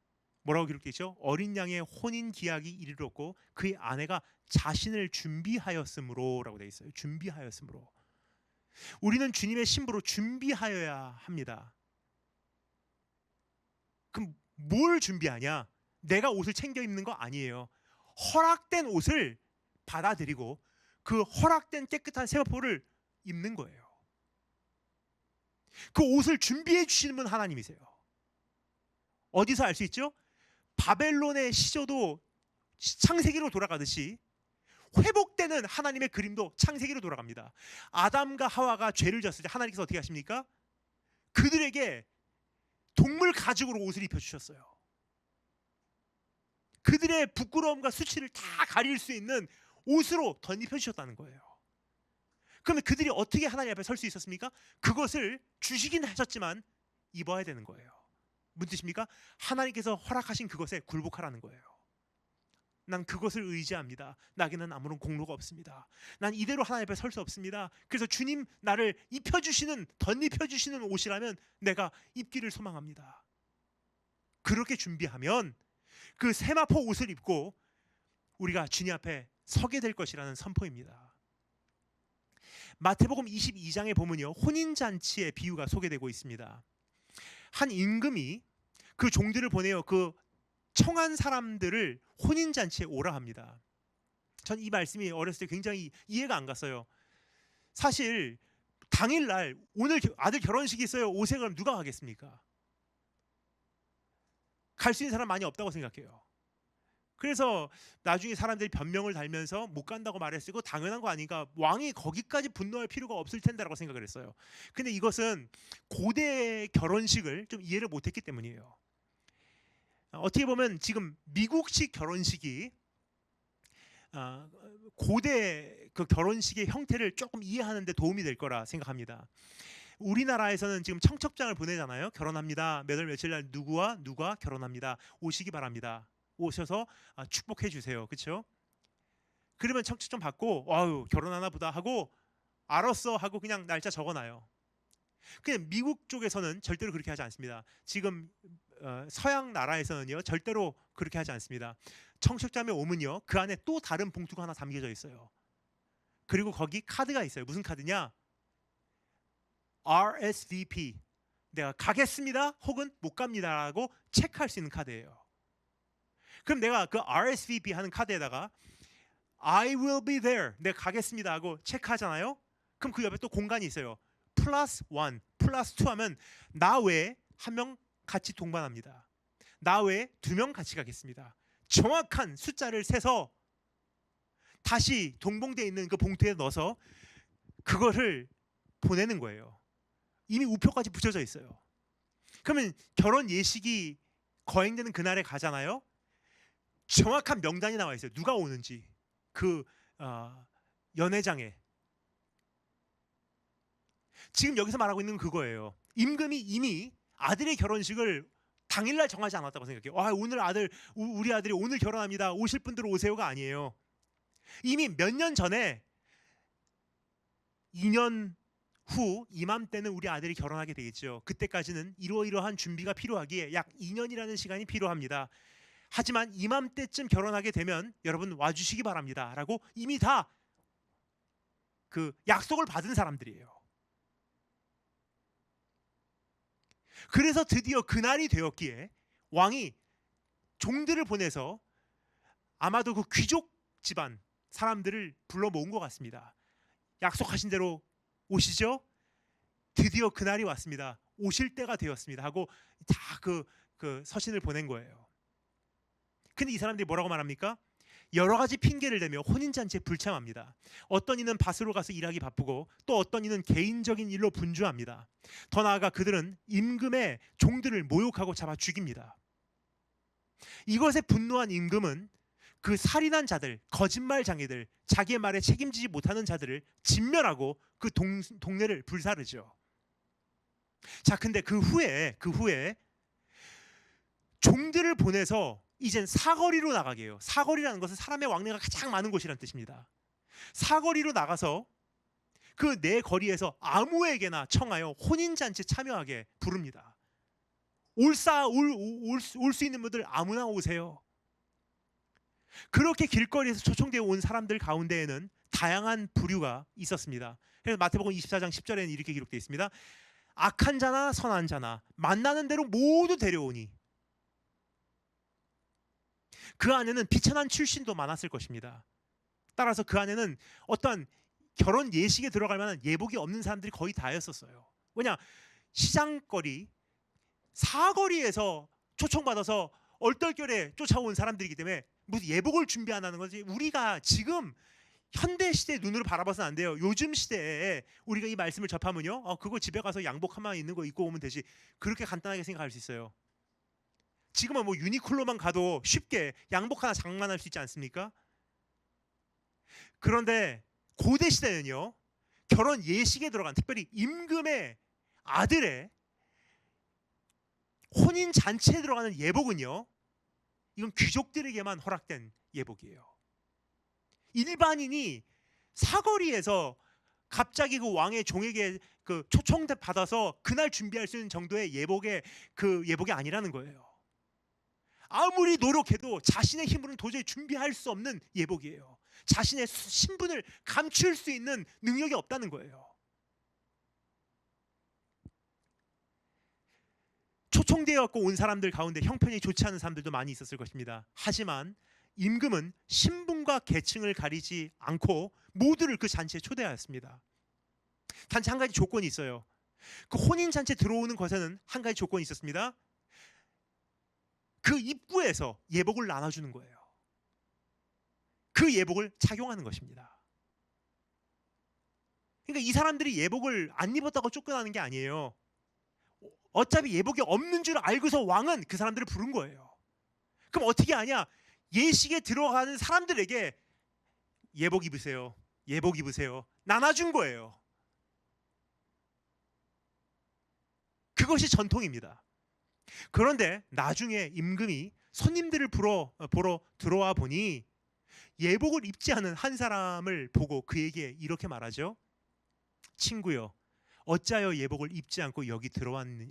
뭐라고 기록되어 있죠? 어린 양의 혼인 기약이 이르렀고 그의 아내가 자신을 준비하였으므로 라고 되어 있어요. 준비하였으므로. 우리는 주님의 신부로 준비하여야 합니다. 그럼 뭘 준비하냐? 내가 옷을 챙겨 입는 거 아니에요. 허락된 옷을 받아들이고 그 허락된 깨끗한 세마포를 입는 거예요. 그 옷을 준비해 주시는 분 하나님이세요. 어디서 알 수 있죠? 바벨론의 시조도 창세기로 돌아가듯이 회복되는 하나님의 그림도 창세기로 돌아갑니다. 아담과 하와가 죄를 졌을 때 하나님께서 어떻게 하십니까? 그들에게 동물 가죽으로 옷을 입혀주셨어요. 그들의 부끄러움과 수치를 다 가릴 수 있는 옷으로 덧입혀주셨다는 거예요. 그러면 그들이 어떻게 하나님 앞에 설 수 있었습니까? 그것을 주시긴 하셨지만 입어야 되는 거예요. 무슨 뜻입니까? 하나님께서 허락하신 그것에 굴복하라는 거예요. 난 그것을 의지합니다. 나에게는 아무런 공로가 없습니다. 난 이대로 하나님 앞에 설 수 없습니다. 그래서 주님 나를 입혀주시는, 덧입혀주시는 옷이라면 내가 입기를 소망합니다. 그렇게 준비하면 그 세마포 옷을 입고 우리가 주님 앞에 서게 될 것이라는 선포입니다. 마태복음 22장에 보면요, 혼인잔치의 비유가 소개되고 있습니다. 한 임금이 그 종들을 보내어 그 청한 사람들을 혼인잔치에 오라 합니다. 전 이 말씀이 어렸을 때 굉장히 이해가 안 갔어요. 사실 당일날 오늘 아들 결혼식이 있어요. 오세요. 그럼 누가 가겠습니까? 갈 수 있는 사람 많이 없다고 생각해요. 그래서 나중에 사람들이 변명을 달면서 못 간다고 말했고 당연한 거 아닌가, 왕이 거기까지 분노할 필요가 없을 텐데라고 생각을 했어요. 근데 이것은 고대 결혼식을 좀 이해를 못했기 때문이에요. 어떻게 보면 지금 미국식 결혼식이 고대 그 결혼식의 형태를 조금 이해하는 데 도움이 될 거라 생각합니다. 우리나라에서는 지금 청첩장을 보내잖아요. 결혼합니다. 몇 월 며칠 날 누구와 누가 결혼합니다. 오시기 바랍니다. 오셔서 축복해 주세요. 그렇죠? 그러면 청첩장 받고 아유 결혼하나 보다 하고 알았어 하고 그냥 날짜 적어놔요. 근데 미국 쪽에서는 절대로 그렇게 하지 않습니다. 지금 서양 나라에서는요 절대로 그렇게 하지 않습니다. 청첩장에 오면요 그 안에 또 다른 봉투가 하나 담겨져 있어요. 그리고 거기 카드가 있어요. 무슨 카드냐? RSVP, 내가 가겠습니다 혹은 못 갑니다라고 체크할 수 있는 카드예요. 그럼 내가 그 RSVP 하는 카드에다가 I will be there, 내가 가겠습니다 하고 체크하잖아요. 그럼 그 옆에 또 공간이 있어요. 플러스 1, 플러스 2 하면 나 외에 한 명 같이 동반합니다. 나 외에 2명 같이 가겠습니다. 정확한 숫자를 세서 다시 동봉되어 있는 그 봉투에 넣어서 그거를 보내는 거예요. 이미 우표까지 붙여져 있어요. 그러면 결혼 예식이 거행되는 그날에 가잖아요. 정확한 명단이 나와 있어요. 누가 오는지 그 연회장에. 지금 여기서 말하고 있는 그거예요. 임금이 이미 아들의 결혼식을 당일날 정하지 않았다고 생각해요. 오늘 우리 아들이 오늘 결혼합니다. 오실 분들 오세요가 아니에요. 이미 몇 년 전에 2년 후 이맘때는 우리 아들이 결혼하게 되겠죠. 그때까지는 이러한 준비가 필요하기에 약 2년이라는 시간이 필요합니다. 하지만 이맘때쯤 결혼하게 되면 여러분 와주시기 바랍니다 라고 이미 다 그 약속을 받은 사람들이에요. 그래서 드디어 그날이 되었기에 왕이 종들을 보내서 아마도 그 귀족 집안 사람들을 불러 모은 것 같습니다. 약속하신 대로 오시죠? 드디어 그날이 왔습니다. 오실 때가 되었습니다. 하고 다 그 서신을 보낸 거예요. 근데 이 사람들이 뭐라고 말합니까? 여러 가지 핑계를 대며 혼인잔치에 불참합니다. 어떤 이는 밭으로 가서 일하기 바쁘고 또 어떤 이는 개인적인 일로 분주합니다. 더 나아가 그들은 임금의 종들을 모욕하고 잡아 죽입니다. 이것에 분노한 임금은 그 살인한 자들, 거짓말 장애들, 자기의 말에 책임지지 못하는 자들을 진멸하고 그 동네를 불사르죠. 자, 근데 그 후에 종들을 보내서 이젠 사거리로 나가게 해요. 사거리라는 것은 사람의 왕래가 가장 많은 곳이라는 뜻입니다. 사거리로 나가서 그 내 거리에서 아무에게나 청하여 혼인잔치에 참여하게 부릅니다. 올 수 있는 분들 아무나 오세요. 그렇게 길거리에서 초청되어 온 사람들 가운데에는 다양한 부류가 있었습니다. 그래서 마태복음 24장 10절에는 이렇게 기록되어 있습니다. 악한 자나 선한 자나 만나는 대로 모두 데려오니 그 안에는 비천한 출신도 많았을 것입니다. 따라서 그 안에는 어떤 결혼 예식에 들어갈 만한 예복이 없는 사람들이 거의 다였었어요. 왜냐? 시장거리, 사거리에서 초청받아서 얼떨결에 쫓아온 사람들이기 때문에 무슨 예복을 준비 안 하는 거지. 우리가 지금 현대 시대 눈으로 바라봐서는 안 돼요. 요즘 시대에 우리가 이 말씀을 접하면요, 그거 집에 가서 양복 하나 있는 거 입고 오면 되지. 그렇게 간단하게 생각할 수 있어요. 지금은 뭐 유니클로만 가도 쉽게 양복 하나 장만할 수 있지 않습니까? 그런데 고대 시대는요, 결혼 예식에 들어간 특별히 임금의 아들의 혼인 잔치에 들어가는 예복은요, 이건 귀족들에게만 허락된 예복이에요. 일반인이 사거리에서 갑자기 그 왕의 종에게 그 초청 받아서 그날 준비할 수 있는 정도의 예복이 아니라는 거예요. 아무리 노력해도 자신의 힘으로는 도저히 준비할 수 없는 예복이에요. 자신의 신분을 감출 수 있는 능력이 없다는 거예요. 초청되어 갖고 온 사람들 가운데 형편이 좋지 않은 사람들도 많이 있었을 것입니다. 하지만 임금은 신분과 계층을 가리지 않고 모두를 그 잔치에 초대하였습니다. 단지 한 가지 조건이 있어요. 그 혼인 잔치에 들어오는 것에는 한 가지 조건이 있었습니다. 그 입구에서 예복을 나눠주는 거예요. 그 예복을 착용하는 것입니다. 그러니까 이 사람들이 예복을 안 입었다고 쫓겨나는 게 아니에요. 어차피 예복이 없는 줄 알고서 왕은 그 사람들을 부른 거예요. 그럼 어떻게 하냐? 예식에 들어가는 사람들에게 예복 입으세요. 예복 입으세요. 나눠준 거예요. 그것이 전통입니다. 그런데 나중에 임금이 손님들을 보러 들어와 보니 예복을 입지 않은 한 사람을 보고 그에게 이렇게 말하죠. 친구여, 어찌하여 예복을 입지 않고 여기 들어왔느냐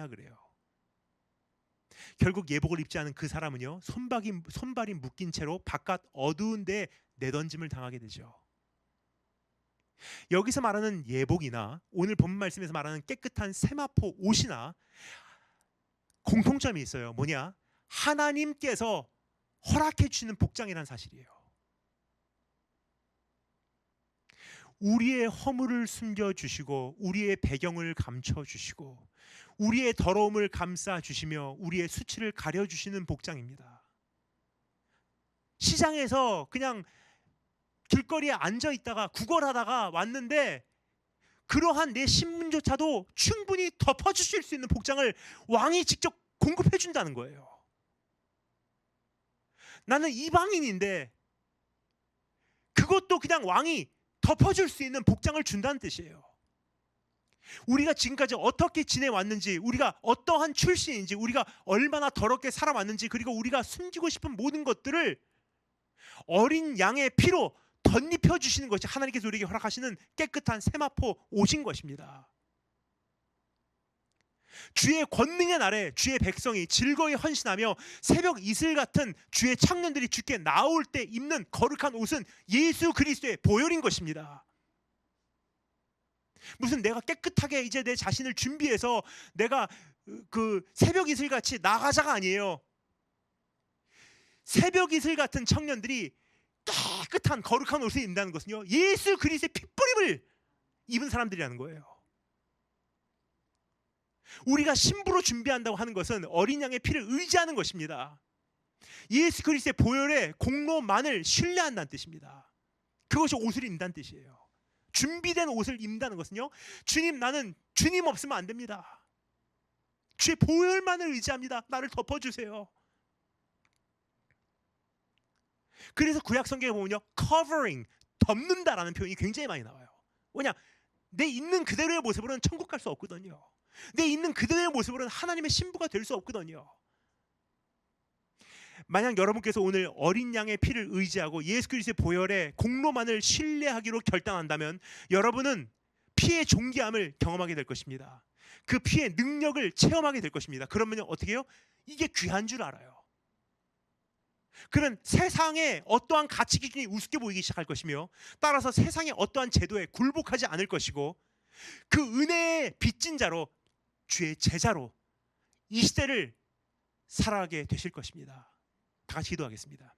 그래요. 결국 예복을 입지 않은 그 사람은요, 손발이 묶인 채로 바깥 어두운 데에 내던짐을 당하게 되죠. 여기서 말하는 예복이나 오늘 본문 말씀에서 말하는 깨끗한 세마포 옷이나 공통점이 있어요. 뭐냐? 하나님께서 허락해 주시는 복장이라는 사실이에요. 우리의 허물을 숨겨주시고 우리의 배경을 감춰주시고 우리의 더러움을 감싸주시며 우리의 수치를 가려주시는 복장입니다. 시장에서 그냥 길거리에 앉아있다가 구걸하다가 왔는데 그러한 내 신분조차도 충분히 덮어주실 수 있는 복장을 왕이 직접 공급해 준다는 거예요. 나는 이방인인데 그것도 그냥 왕이 덮어줄 수 있는 복장을 준다는 뜻이에요. 우리가 지금까지 어떻게 지내왔는지, 우리가 어떠한 출신인지, 우리가 얼마나 더럽게 살아왔는지, 그리고 우리가 숨기고 싶은 모든 것들을 어린 양의 피로 덧입혀 주시는 것이 하나님께서 우리에게 허락하시는 깨끗한 세마포 옷인 것입니다. 주의 권능의 날에 주의 백성이 즐거이 헌신하며 새벽 이슬 같은 주의 청년들이 주께 나올 때 입는 거룩한 옷은 예수 그리스도의 보혈인 것입니다. 무슨 내가 깨끗하게 이제 내 자신을 준비해서 내가 그 새벽 이슬 같이 나가자가 아니에요. 새벽 이슬 같은 청년들이 깨끗한 거룩한 옷을 입는다는 것은요, 예수 그리스도의 핏부림을 입은 사람들이라는 거예요. 우리가 신부로 준비한다고 하는 것은 어린 양의 피를 의지하는 것입니다. 예수 그리스도의 보혈의 공로만을 신뢰한다는 뜻입니다. 그것이 옷을 입는다는 뜻이에요. 준비된 옷을 입는다는 것은요, 주님, 나는 주님 없으면 안 됩니다. 주의 보혈만을 의지합니다. 나를 덮어주세요. 그래서 구약 성경에 보면요, covering, 덮는다라는 표현이 굉장히 많이 나와요. 왜냐? 내 있는 그대로의 모습으로는 천국 갈 수 없거든요. 내 있는 그대로의 모습으로는 하나님의 신부가 될 수 없거든요. 만약 여러분께서 오늘 어린 양의 피를 의지하고 예수 그리스도의 보혈의 공로만을 신뢰하기로 결단한다면 여러분은 피의 존귀함을 경험하게 될 것입니다. 그 피의 능력을 체험하게 될 것입니다. 그러면 어떻게 해요? 이게 귀한 줄 알아요. 그는 세상의 어떠한 가치 기준이 우습게 보이기 시작할 것이며, 따라서 세상의 어떠한 제도에 굴복하지 않을 것이고, 그 은혜의 빚진 자로, 주의 제자로 이 시대를 살아가게 되실 것입니다. 다 같이 기도하겠습니다.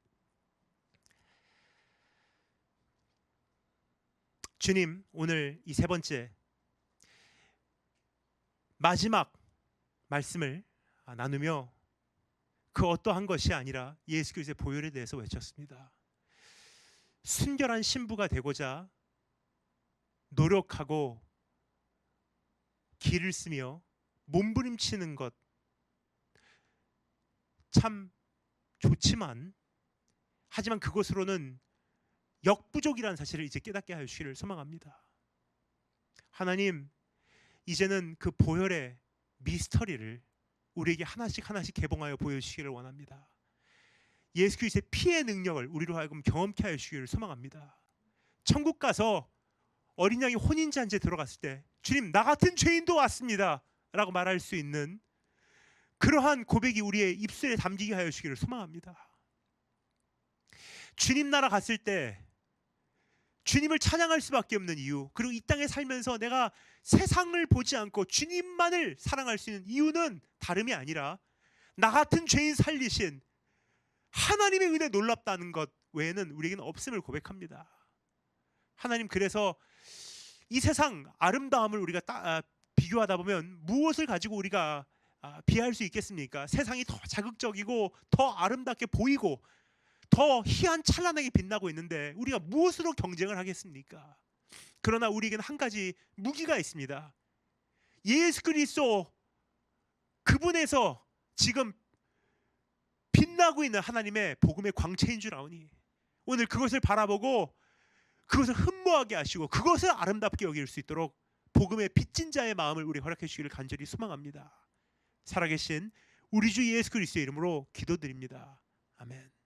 주님, 오늘 이 세 번째 마지막 말씀을 나누며 그 어떠한 것이 아니라 예수 그리스도의 보혈에 대해서 외쳤습니다. 순결한 신부가 되고자 노력하고 길을 쓰며 몸부림치는 것 참 좋지만, 하지만 그것으로는 역부족이라는 사실을 이제 깨닫게 하여 주시기를 소망합니다. 하나님, 이제는 그 보혈의 미스터리를 우리에게 하나씩 하나씩 개봉하여 보여주시기를 원합니다. 예수 그리스도의 피의 능력을 우리로 하여금 경험케 하여 주시기를 소망합니다. 천국 가서 어린 양이 혼인잔치에 들어갔을 때 주님, 나 같은 죄인도 왔습니다 라고 말할 수 있는 그러한 고백이 우리의 입술에 담기게 하여 주시기를 소망합니다. 주님 나라 갔을 때 주님을 찬양할 수밖에 없는 이유, 그리고 이 땅에 살면서 내가 세상을 보지 않고 주님만을 사랑할 수 있는 이유는 다름이 아니라 나 같은 죄인 살리신 하나님의 은혜 놀랍다는 것 외에는 우리에게는 없음을 고백합니다. 하나님, 그래서 이 세상 아름다움을 우리가 비교하다 보면 무엇을 가지고 우리가 비할 수 있겠습니까? 세상이 더 자극적이고 더 아름답게 보이고 더 희한 찬란하게 빛나고 있는데 우리가 무엇으로 경쟁을 하겠습니까? 그러나 우리에게는 한 가지 무기가 있습니다. 예수 그리스도, 그분에서 지금 빛나고 있는 하나님의 복음의 광채인 줄 아오니 오늘 그것을 바라보고 그것을 흠모하게 하시고 그것을 아름답게 여길 수 있도록 복음의 빚진 자의 마음을 우리 허락해 주시기를 간절히 소망합니다. 살아계신 우리 주 예수 그리스도의 이름으로 기도드립니다. 아멘.